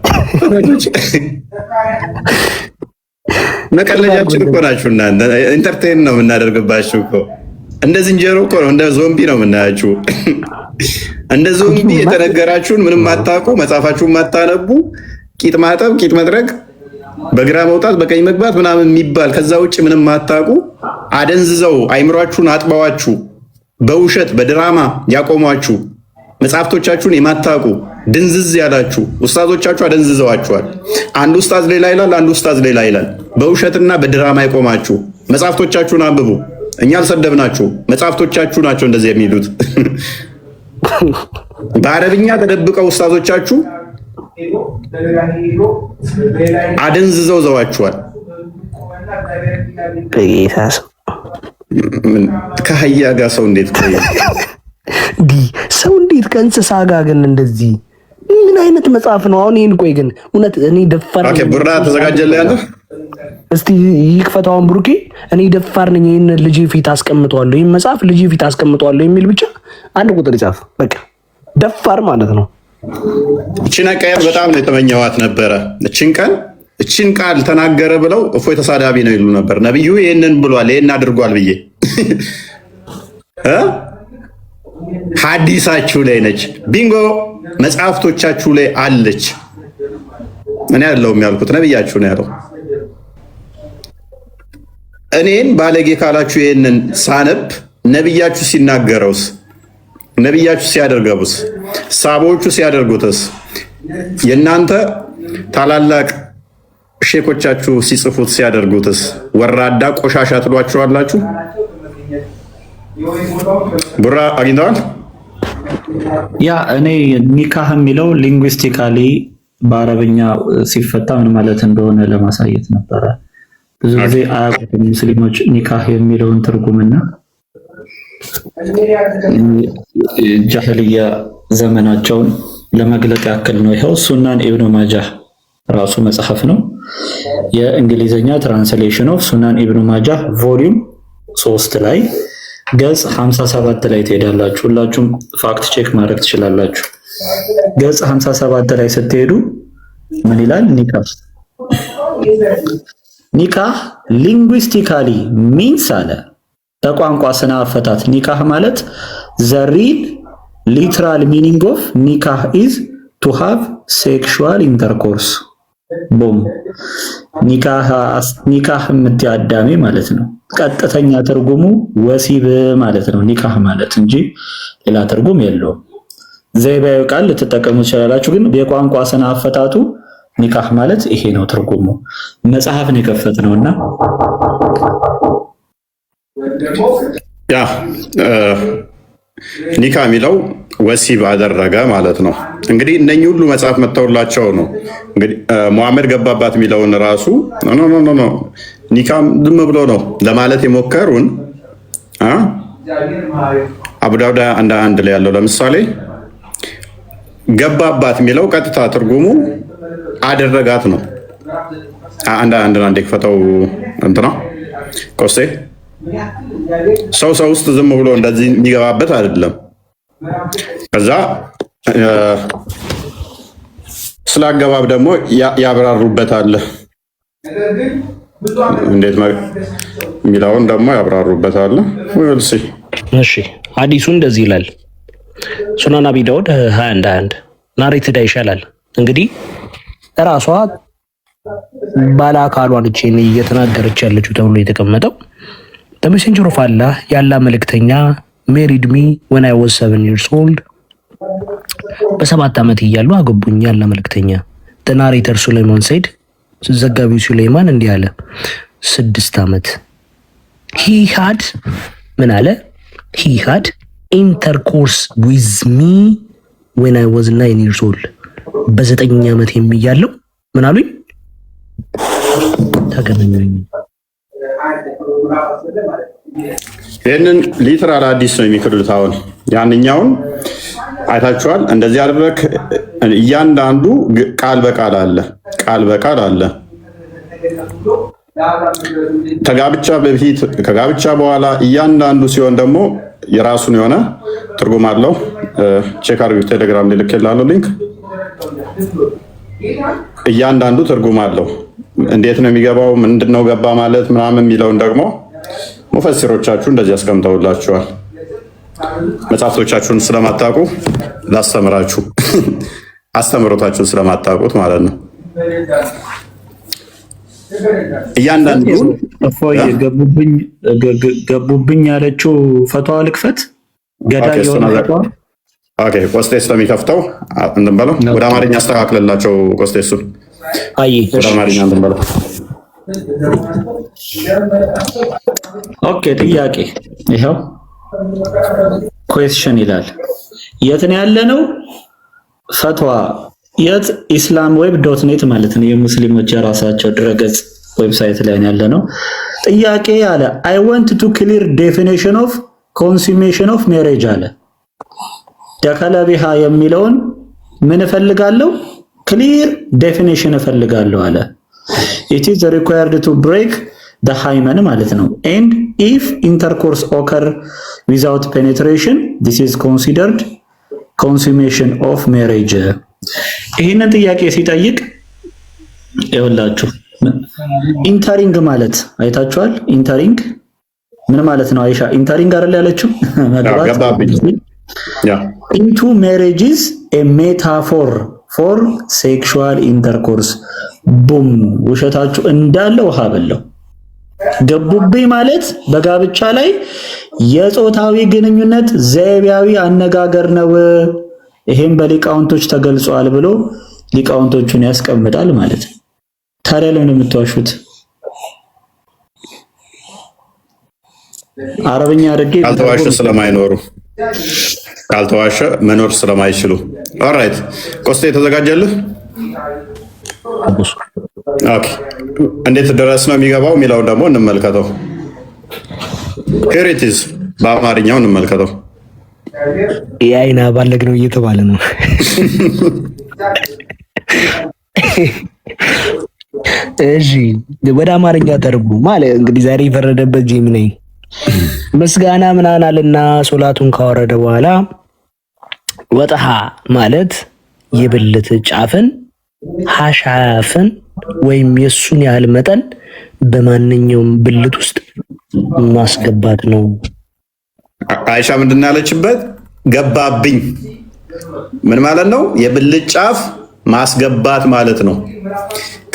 Speaker 1: መቀለጃችን እኮ ናችሁ እናንተ። ኢንተርቴን ነው የምናደርግባችሁ እኮ። እንደ ዝንጀሮ እኮ ነው፣ እንደ ዞምቢ ነው የምናያችሁ። እንደ ዞምቢ የተነገራችሁን ምንም አታውቁ፣ መጽሐፋችሁን ማታነቡ፣ ቂጥ ማጠብ፣ ቂጥ መጥረግ፣ በግራ መውጣት በቀኝ መግባት ምናምን የሚባል ከዛ ውጭ ምንም አታውቁ። አደንዝዘው አይምሯችሁን አጥበዋችሁ በውሸት በድራማ ያቆሟችሁ መጽሐፍቶቻችሁን የማታውቁ ድንዝዝ ያላችሁ ኡስታዞቻችሁ አደንዝዘዋችኋል። አንዱ ኡስታዝ ሌላ ይላል፣ አንዱ ኡስታዝ ሌላ ይላል። በውሸትና በድራማ የቆማችሁ መጽሐፍቶቻችሁን አንብቡ። እኛ አልሰደብናችሁ፣ መጽሐፍቶቻችሁ ናቸው እንደዚህ የሚሉት። በአረብኛ ተደብቀው ኡስታዞቻችሁ አደንዝዘው ዘዋችኋል። ከአህያ ጋር ሰው እንዴት ቆየ?
Speaker 4: ሰው እንዴት ከእንስሳ ጋር ግን እንደዚህ ምን አይነት መጽሐፍ ነው? አሁን ይህን ቆይ ግን እውነት እኔ ደፋር ነኝ።
Speaker 1: ቡራ ተዘጋጀልህ ያለ
Speaker 4: እስቲ ይክፈታውን ብሩኬ። እኔ ደፋር ነኝ፣ ይህን ልጅ ፊት አስቀምጠዋለሁ፣ ይህን መጽሐፍ ልጅ ፊት አስቀምጠዋለሁ የሚል ብቻ አንድ ቁጥር ይጻፍ። በቃ ደፋር ማለት ነው።
Speaker 1: እቺን አቀያር በጣም ነው የተመኘዋት ነበረ። እቺን ቀን እቺን ቃል ተናገረ ብለው እፎይ ተሳዳቢ ነው ይሉ ነበር። ነብዩ ይሄንን ብሏል፣ ይሄን አድርጓል ብዬ ሐዲሳችሁ ላይ ነች። ቢንጎ መጽሐፍቶቻችሁ ላይ አለች። እኔ ያለውም ያልኩት ነብያችሁ ነው ያለው። እኔን ባለጌ ካላችሁ ይሄንን ሳነብ ነብያችሁ ሲናገረውስ፣ ነብያችሁ ሲያደርገውስ፣ ሳቦቹ ሲያደርጉትስ፣ የእናንተ ታላላቅ ሼኮቻችሁ ሲጽፉት ሲያደርጉትስ ወራዳ ቆሻሻ ትሏችኋላችሁ? ቡራ አግኝተዋል።
Speaker 3: ያ እኔ ኒካህ የሚለው ሊንጉስቲካሊ በአረብኛ ሲፈታ ምን ማለት እንደሆነ ለማሳየት ነበረ። ብዙ ጊዜ አያውቁትም ሙስሊሞች ኒካህ የሚለውን ትርጉምና ጃህልያ ዘመናቸውን ለመግለጥ ያክል ነው። ይኸው ሱናን ኢብኑ ማጃህ ራሱ መጽሐፍ ነው። የእንግሊዝኛ ትራንስሌሽን ኦፍ ሱናን ኢብኑ ማጃህ ቮሊዩም 3 ላይ ገጽ 57 ላይ ትሄዳላችሁ። ሁላችሁም ፋክት ቼክ ማድረግ ትችላላችሁ። ገጽ 57 ላይ ስትሄዱ ምን ይላል? ኒካህ ሊንጉስቲካሊ ሚንስ አለ በቋንቋ ስነ አፈታት ኒካህ ማለት ዘ ሪል ሊትራል ሚኒንግ ኦፍ ኒካህ ኢዝ ቱ ሃቭ ሴክሹዋል ኢንተርኮርስ ቦም ኒካህ የምትይ አዳሜ ማለት ነው። ቀጥተኛ ትርጉሙ ወሲብ ማለት ነው ኒካህ ማለት እንጂ ሌላ ትርጉም የለውም። ዘይቤያዊ ቃል ልትጠቀሙ ትችላላችሁ፣ ግን የቋንቋ ስነ አፈታቱ ኒካህ ማለት ይሄ ነው ትርጉሙ። መጽሐፍን የከፈት ነውና
Speaker 1: ያ ኒካ የሚለው ወሲብ አደረገ ማለት ነው። እንግዲህ እነኚህ ሁሉ መጽሐፍ መጥተውላቸው ነው እንግዲህ ሙሐመድ ገባባት የሚለውን ራሱ ኖ ኒካም ዝም ብሎ ነው ለማለት የሞከሩን። አቡ ዳውድ አንድ ላይ ያለው ለምሳሌ ገባባት የሚለው ቀጥታ ትርጉሙ አደረጋት ነው። አንድ ክፈተው እንትና ኮስቴ ሰው ውስጥ ዝም ብሎ እንደዚህ የሚገባበት አይደለም። ከዛ ስለ አገባብ ደግሞ ያብራሩበታል። እንዴት የሚለውን ደግሞ ያብራሩበታል።
Speaker 4: እሺ ሐዲሱ እንደዚህ ይላል። ሱናን አቢ ዳውድ 21 ናሬትድ ይሻላል። እንግዲህ እራሷ ባለ አካሏ ነች እየተናገረች ያለችው ተብሎ የተቀመጠው the messenger of Allah ያላ መልእክተኛ married me when I was 7 years old በ7 ዓመት እያሉ አገቡኝ ያላ መልእክተኛ። the narrator ሱሌይማን said ዘጋቢው ሱሌይማን እንዲህ አለ 6 ዓመት he had ምን አለ he had intercourse with me when I was 9 years old በ9 ዓመት የሚያለው ምን አሉኝ ተገናኘኝ።
Speaker 1: ይህንን ሊትራል አዲስ ነው የሚክዱት። አሁን ያንኛውን አይታችኋል። እንደዚህ አደረክ እያንዳንዱ ቃል በቃል አለ። ከጋብቻ በፊት ከጋብቻ በኋላ እያንዳንዱ ሲሆን ደግሞ የራሱን የሆነ ትርጉም አለው። ቼክ አድርጉ። ቴሌግራም ላይ ልኬላለሁ ሊንክ። እያንዳንዱ ትርጉም አለው። እንዴት ነው የሚገባው? ምንድነው ገባ ማለት ምናምን የሚለውን ደግሞ ሙፈሲሮቻችሁ እንደዚህ አስቀምጠውላችኋል። መጽሐፍቶቻችሁን ስለማታውቁ ላስተምራችሁ፣ አስተምሮታችሁን ስለማታውቁት ማለት ነው። እያንዳንዱ ገቡብኝ ያለችው ፈቷ ልክፈት ገዳይ የሆነ ኦኬ ቆስጤ ስለሚከፍተው እንትን በለው ወደ አማርኛ አስተካክለላቸው። ቆስጤ እሱን ወደ አማርኛ እንትን በለው።
Speaker 3: ኦኬ ጥያቄ ይኸው ኩዌስችን ይላል። የት ነው ያለነው? ፈትዋ የት? ኢስላም ዌብ ዶት ኔት ማለት ነው። የሙስሊሞች የራሳቸው ድረገጽ ዌብሳይት ላይ ነው ያለነው። ጥያቄ አለ አይ ዋንት ቱ ክሊር ዴፊኒሽን ኦፍ ኮንሱሜሽን ኦፍ ሜሬጅ አለ። ደከለ ቢሃ የሚለውን ምን እፈልጋለሁ? ክሊር ዴፊኒሽን እፈልጋለሁ አለ። it is required to break the hymen ማለት ነው and if intercourse occur without penetration this is considered consummation of marriage። ይሄንን ጥያቄ ሲጠይቅ ይኸውላችሁ ኢንተሪንግ ማለት አይታችኋል። ኢንተሪንግ ምን ማለት ነው? አይሻ ኢንተሪንግ አይደል ያለችው? into marriage is a metaphor for sexual intercourse ቡም ውሸታችሁ እንዳለ ውሃ በለው። ገቡብኝ ማለት በጋብቻ ላይ የጾታዊ ግንኙነት ዘይቤያዊ አነጋገር ነው። ይሄም በሊቃውንቶች ተገልጿል ብሎ ሊቃውንቶቹን ያስቀምጣል ማለት ነው። ታዲያ ለምን የምትዋሹት? አረብኛ አድርጌ
Speaker 1: ካልተዋሸ መኖር ስለማይችሉ። ኦልራይት ቆስጤ ተዘጋጀልህ? ኦኬ እንዴት ድረስ ነው የሚገባው የሚለውን ደግሞ እንመልከተው። ሄሪቲዝ በአማርኛው እንመልከተው።
Speaker 4: የአይና ባለግ ነው እየተባለ ነው። እሺ ወደ አማርኛ ተርጉ ማለት እንግዲህ ዛሬ የፈረደበት ጂም ነኝ። ምስጋና ምናምን አለና ሶላቱን ካወረደ በኋላ ወጣሃ ማለት የብልት ጫፍን ሐሻፍን ወይም የሱን ያህል መጠን በማንኛውም ብልት ውስጥ ማስገባት ነው።
Speaker 1: አይሻ ምንድን ነው ያለችበት? ገባብኝ ምን ማለት ነው? የብልት ጫፍ ማስገባት ማለት ነው።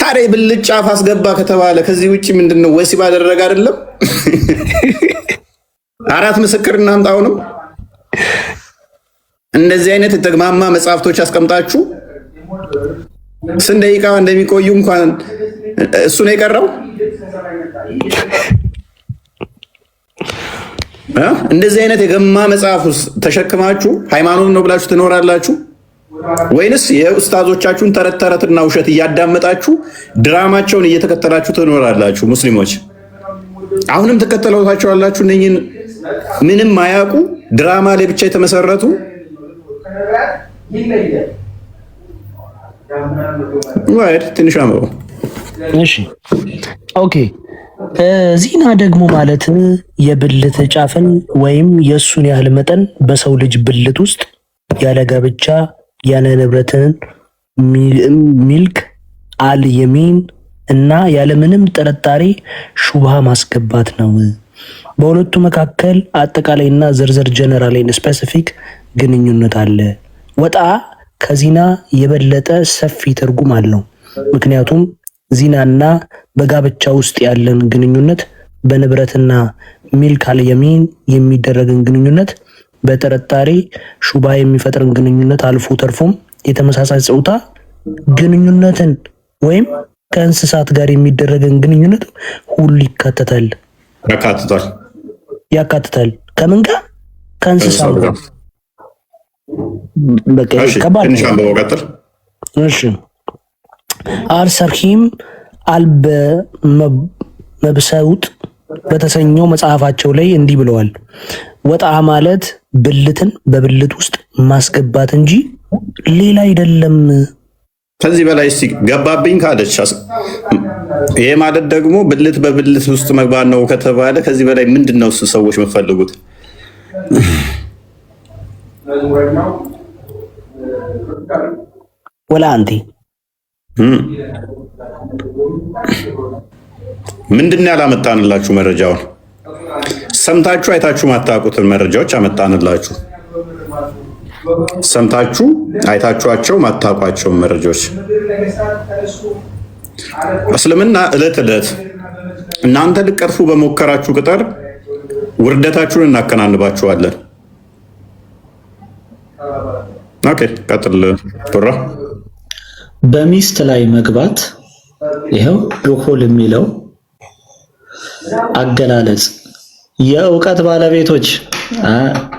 Speaker 1: ታዲያ ብልጭ ጫፍ አስገባ ከተባለ ከዚህ ውጭ ምንድነው? ወሲብ አደረገ አይደለም? አራት ምስክር እናምጣውንም እንደዚህ አይነት የተግማማ መጽሐፍቶች አስቀምጣችሁ ስንት ደቂቃ እንደሚቆዩ እንኳን እሱ ነው የቀረው። እንደዚህ አይነት የገማ መጽሐፍ ውስጥ ተሸክማችሁ ሃይማኖት ነው ብላችሁ ትኖራላችሁ ወይንስ የኡስታዞቻችሁን ተረት ተረትና ውሸት እያዳመጣችሁ ድራማቸውን እየተከተላችሁ ትኖራላችሁ? ሙስሊሞች አሁንም ተከተሏቸዋላችሁ። እነኝን ምንም ማያውቁ ድራማ ላይ ብቻ የተመሰረቱ ወይድ ትንሽ አምሮ።
Speaker 4: እሺ ኦኬ። ዚና ደግሞ ማለት የብልት ጫፍን ወይም የእሱን ያህል መጠን በሰው ልጅ ብልት ውስጥ ያለ ጋብቻ ያለ ንብረትን ሚልክ አል የሚን እና ያለ ምንም ጥርጣሬ ሹብሃ ማስገባት ነው። በሁለቱ መካከል አጠቃላይና ዝርዝር ጀነራል ስፔሲፊክ ግንኙነት አለ። ወጣ ከዚና የበለጠ ሰፊ ትርጉም አለው። ምክንያቱም ዚናና በጋብቻ ውስጥ ያለን ግንኙነት በንብረትና ሚልክ አል የሚን የሚደረግን ግንኙነት በጥርጣሬ ሹብሃ የሚፈጥርን ግንኙነት አልፎ ተርፎም የተመሳሳይ ጾታ ግንኙነትን ወይም ከእንስሳት ጋር የሚደረግን ግንኙነት ሁሉ ያካትታል። ከምን ጋር? ከእንስሳት ጋር። በቃ ከባድ ነው። እሺ አልሰርሂም አልበ መብሰውጥ በተሰኘው መጽሐፋቸው ላይ እንዲህ ብለዋል። ወጣ ማለት ብልትን በብልት ውስጥ ማስገባት እንጂ ሌላ አይደለም።
Speaker 1: ከዚህ በላይ እስቲ ገባብኝ ካለች ይሄ ማለት ደግሞ ብልት በብልት ውስጥ መግባት ነው ከተባለ ከዚህ በላይ ምንድነው ሰዎች የምትፈልጉት?
Speaker 4: ወላ አንቴ
Speaker 1: ምንድነው ያላመጣንላችሁ መረጃውን? ሰምታችሁ አይታችሁ ማታውቁትን መረጃዎች አመጣንላችሁ። ሰምታችሁ አይታችኋቸው ማታውቋቸው መረጃዎች። እስልምና እለት እለት እናንተ ልቀርፉ በሞከራችሁ ቁጥር ውርደታችሁን እናከናንባችኋለን። ኦኬ ቀጥል ቡራ።
Speaker 3: በሚስት ላይ መግባት ይሄው ዱኹል የሚለው አገላለጽ የእውቀት ባለቤቶች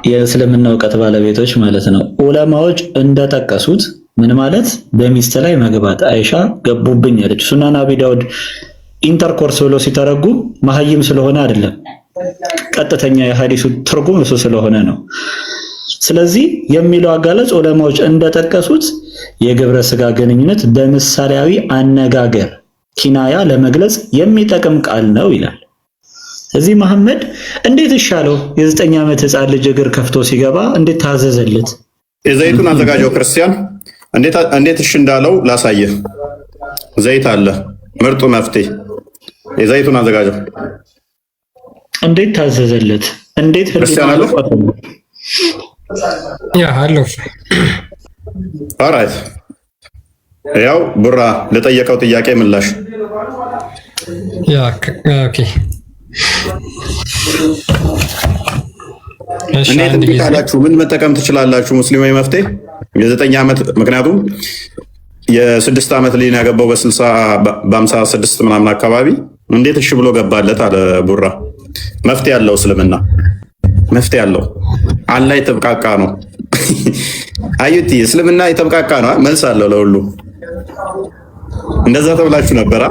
Speaker 3: የእስልምና እውቀት ባለቤቶች ማለት ነው። ዑለማዎች እንደጠቀሱት ምን ማለት በሚስት ላይ መግባት አይሻ ገቡብኝ አለች። ሱናን አቢ ዳውድ ኢንተርኮርስ ብሎ ሲተረጉም መሀይም ስለሆነ አይደለም፣ ቀጥተኛ የሐዲሱ ትርጉም እሱ ስለሆነ ነው። ስለዚህ የሚለው አጋለጽ ዑለማዎች እንደጠቀሱት የግብረ ስጋ ግንኙነት በምሳሌያዊ አነጋገር ኪናያ ለመግለጽ የሚጠቅም ቃል ነው ይላል። እዚህ መሐመድ እንዴት ይሻለው የ9 ዓመት ህፃን ልጅ እግር ከፍቶ ሲገባ እንዴት ታዘዘለት?
Speaker 1: የዘይቱን አዘጋጀው ክርስቲያን እንዴት እሺ እንዳለው ላሳየህ። ዘይት አለ ምርጡ መፍትሄ። የዘይቱን አዘጋጀው
Speaker 3: እንዴት ታዘዘለት? እንዴት
Speaker 1: ክርስቲያን አለ
Speaker 7: ያ አለው።
Speaker 1: ኦራይት ያው ቡራ ለጠየቀው ጥያቄ ምላሽ
Speaker 7: ያ ኦኬ።
Speaker 1: እንዴት እንዲታላችሁ ምን መጠቀም ትችላላችሁ? ሙስሊማዊ መፍትሄ የ9 ዓመት ምክንያቱም የ6 ዓመት ልጅ ያገባው በ56 ምናምን አካባቢ እንዴት እሺ ብሎ ገባለት አለ ቡራ። መፍትሄ ያለው እስልምና መፍትሄ ያለው አላህ የተብቃቃ ነው። አዩቲ እስልምና የተብቃቃ ነው። መልስ አለው ለሁሉ። እንደዛ ተብላችሁ ነበራ።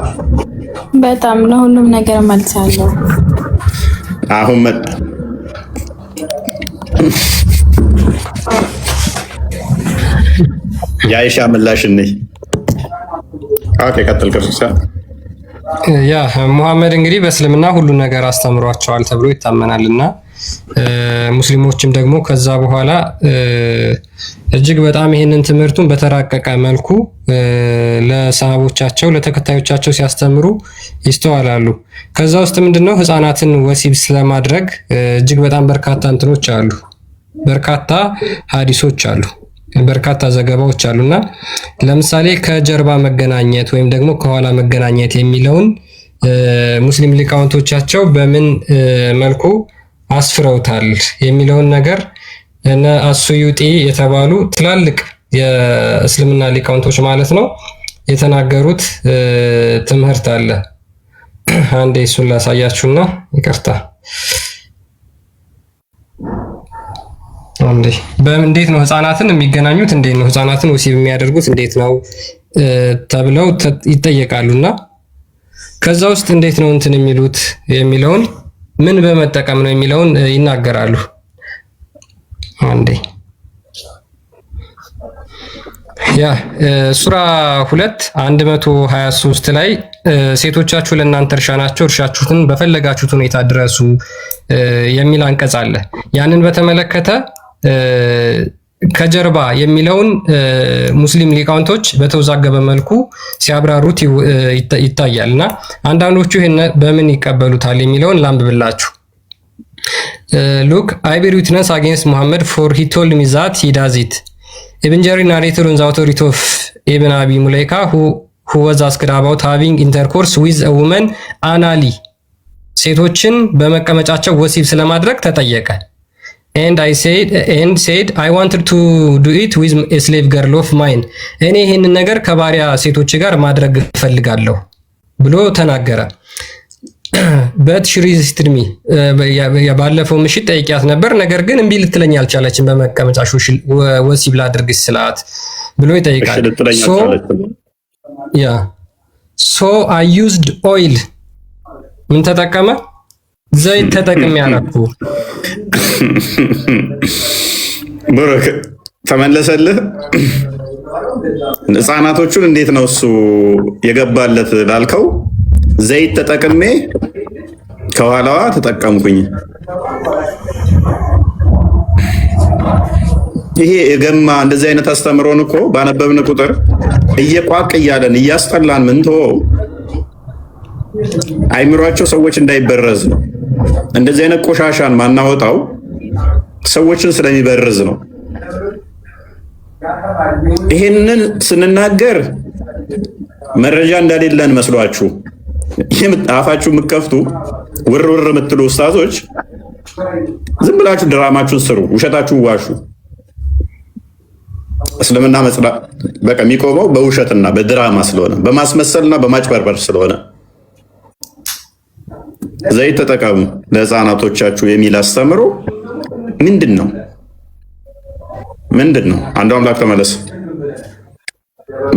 Speaker 2: በጣም ለሁሉም ነገር መልስ አለው።
Speaker 1: አሁን የአይሻ ምላሽ ነኝ። ኦኬ ቀጥል ክርስቲያን።
Speaker 7: ያ ሙሐመድ እንግዲህ በእስልምና ሁሉ ነገር አስተምሯቸዋል ተብሎ ይታመናልና ሙስሊሞችም ደግሞ ከዛ በኋላ እጅግ በጣም ይሄንን ትምህርቱን በተራቀቀ መልኩ ለሰሃቦቻቸው ለተከታዮቻቸው ሲያስተምሩ ይስተዋላሉ። ከዛ ውስጥ ምንድነው ህፃናትን ወሲብ ስለማድረግ እጅግ በጣም በርካታ እንትኖች አሉ፣ በርካታ ሐዲሶች አሉ። በርካታ ዘገባዎች አሉና ለምሳሌ ከጀርባ መገናኘት ወይም ደግሞ ከኋላ መገናኘት የሚለውን ሙስሊም ሊቃውንቶቻቸው በምን መልኩ አስፍረውታል የሚለውን ነገር እነ አሱዩጢ የተባሉ ትላልቅ የእስልምና ሊቃውንቶች ማለት ነው የተናገሩት ትምህርት አለ። አንዴ እሱን ላሳያችሁና ይቅርታ እንዴት ነው ህፃናትን የሚገናኙት? እንዴት ነው ህፃናትን ወሲብ የሚያደርጉት? እንዴት ነው ተብለው ይጠየቃሉና ከዛ ውስጥ እንዴት ነው እንትን የሚሉት የሚለውን ምን በመጠቀም ነው የሚለውን ይናገራሉ። አንዴ ሱራ 2:123 ላይ ሴቶቻችሁ ለእናንተ እርሻ ናቸው፣ እርሻችሁን በፈለጋችሁት ሁኔታ ድረሱ የሚል አንቀጽ አለ። ያንን በተመለከተ ከጀርባ የሚለውን ሙስሊም ሊቃውንቶች በተወዛገበ መልኩ ሲያብራሩት ይታያል እና አንዳንዶቹ ይሄን በምን ይቀበሉታል የሚለውን ላንብብላችሁ። ሉክ አይ ቤር ዊትነስ አጌንስት ሙሐመድ ፎር ሂ ቶልድ ሚ ዛት ሂ ዳዝ ኢት ኢብን ጀሪ ናሬትድ ኦን ዘ አውቶሪቲ ኦፍ ኢብን አቢ ሙለይካ who was asked about having intercourse with a woman anally ሴቶችን በመቀመጫቸው ወሲብ ስለማድረግ ተጠየቀ። and said I wanted to do it with a slave girl of mine እኔ ይሄንን ነገር ከባሪያ ሴቶች ጋር ማድረግ ፈልጋለሁ ብሎ ተናገረ። but she resisted me ባለፈው ምሽት ጠይቂያት ነበር፣ ነገር ግን እምቢ ልትለኝ አልቻለችም በመቀመጫሽ ወሲብ ላድርግ ስላት ብሎ ይጠይቃል። so I used oil ምን ተጠቀመ? ዘይት ተጠቅሜ ያረኩ።
Speaker 1: ብሩክ ተመለሰልህ። ህፃናቶቹን እንዴት ነው እሱ የገባለት ላልከው ዘይት ተጠቅሜ ከኋላዋ ተጠቀምኩኝ። ይሄ የገማ እንደዚህ አይነት አስተምሮን እኮ ባነበብን ቁጥር እየቋቅ እያለን እያስጠላን ምን ተወው አይምሯቸው ሰዎች እንዳይበረዝ ነው። እንደዚህ አይነት ቆሻሻን ማናወጣው ሰዎችን ስለሚበርዝ ነው። ይሄንን ስንናገር መረጃ እንደሌለን መስሏችሁ አፋችሁ የምትከፍቱ ውርውር የምትሉ ኡስታዞች ዝም ብላችሁ ድራማችሁን ስሩ፣ ውሸታችሁን ዋሹ። እስልምና በቃ የሚቆመው በውሸትና በድራማ ስለሆነ በማስመሰልና በማጭበርበር ስለሆነ ዘይት ተጠቀሙ ለህፃናቶቻችሁ የሚል አስተምሮ ምንድን ነው? አንዱ አምላክ ተመለስ።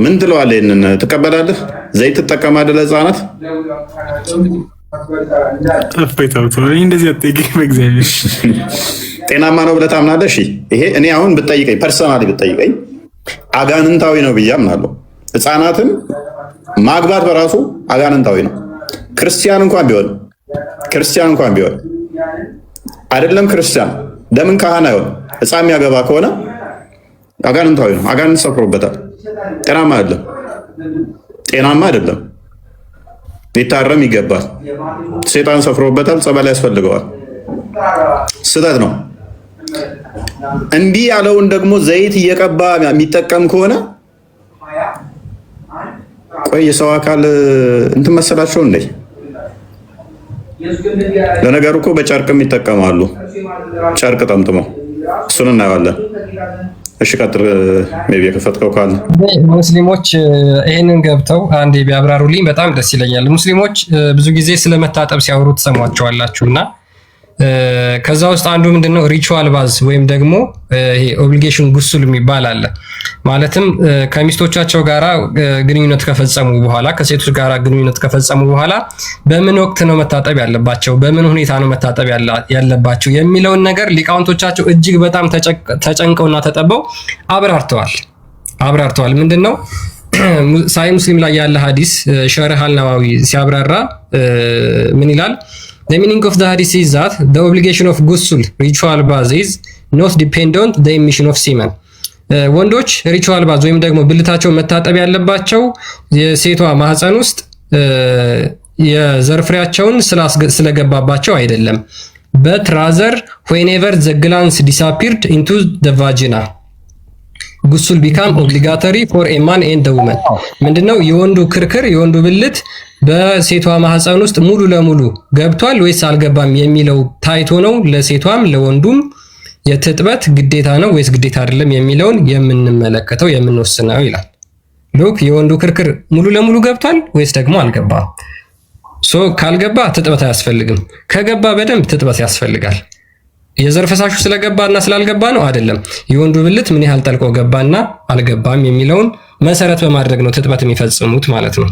Speaker 1: ምን ትለዋለህ? ይሄንን ትቀበላለህ? ዘይት ትጠቀማለህ ለህፃናት?
Speaker 5: እንደዚህ አትጠይቀኝ በእግዚአብሔር።
Speaker 1: ጤናማ ነው ብለህ ታምናለህ? እሺ ይሄ እኔ አሁን ብትጠይቀኝ ፐርሰናሊ ብትጠይቀኝ አጋንንታዊ ነው ብዬ አምናለሁ። ህፃናትን ማግባት በራሱ አጋንንታዊ ነው። ክርስቲያን እንኳን ቢሆን አይደለም ክርስቲያን ለምን ካህን አይሆን? ህፃን የሚያገባ ከሆነ አጋንንታዊ ነው። አጋንንት ሰፍሮበታል። ጤናማ አይደለም። ሊታረም ይገባል። ሴጣን ሰፍሮበታል። ጸበል ያስፈልገዋል። ስህተት ነው። እንዲህ ያለውን ደግሞ ዘይት እየቀባ የሚጠቀም ከሆነ ቆይ የሰው አካል እንትን መሰላቸው እንዴ? ለነገሩ እኮ በጨርቅም ይጠቀማሉ። ጨርቅ ጠምጥመው እሱን እናየዋለን። እሺ ቀጥል። ሜቢ የከፈትከው ካለ
Speaker 7: ሙስሊሞች ይሄንን ገብተው አንዴ ቢያብራሩልኝ በጣም ደስ ይለኛል። ሙስሊሞች ብዙ ጊዜ ስለመታጠብ ሲያወሩ ትሰሟቸዋላችሁና ከዛ ውስጥ አንዱ ምንድነው ሪቹዋል ባዝ ወይም ደግሞ ይሄ ኦብሊጌሽን ጉሱል የሚባል አለ። ማለትም ከሚስቶቻቸው ጋራ ግንኙነት ከፈጸሙ በኋላ ከሴቶች ጋራ ግንኙነት ከፈጸሙ በኋላ በምን ወቅት ነው መታጠብ ያለባቸው፣ በምን ሁኔታ ነው መታጠብ ያለባቸው የሚለውን ነገር ሊቃውንቶቻቸው እጅግ በጣም ተጨንቀውና ተጠበው አብራርተዋል። ምንድነው ሳይ ሙስሊም ላይ ያለ ሐዲስ ሸርህ አልነዋዊ ሲያብራራ ምን ይላል? The meaning of the hadith is that the obligation of ghusl ritual bath is not dependent on the emission of semen. ወንዶች ሪቹዋል ባዝ ወይም ደግሞ ብልታቸው መታጠብ ያለባቸው የሴቷ ማህፀን ውስጥ የዘር ፍሬያቸውን ስለገባባቸው አይደለም። but rather whenever the glands disappeared into the vagina ጉሱል ቢካም ኦብሊጋቶሪ ፎር ኤ ማን ኤንድ ውመን። ምንድነው የወንዱ ክርክር የወንዱ ብልት በሴቷ ማህፀን ውስጥ ሙሉ ለሙሉ ገብቷል ወይስ አልገባም የሚለው ታይቶ ነው ለሴቷም ለወንዱም የትጥበት ግዴታ ነው ወይስ ግዴታ አይደለም የሚለውን የምንመለከተው የምንወስነው ይላል። ሉክ የወንዱ ክርክር ሙሉ ለሙሉ ገብቷል ወይስ ደግሞ አልገባም? ካልገባ ትጥበት አያስፈልግም። ከገባ በደንብ ትጥበት ያስፈልጋል። የዘር ፈሳሹ ስለገባና ስላልገባ ነው አይደለም። የወንዱ ብልት ምን ያህል ጠልቆ ገባና አልገባም የሚለውን መሰረት በማድረግ ነው ትጥበት የሚፈጽሙት ማለት ነው።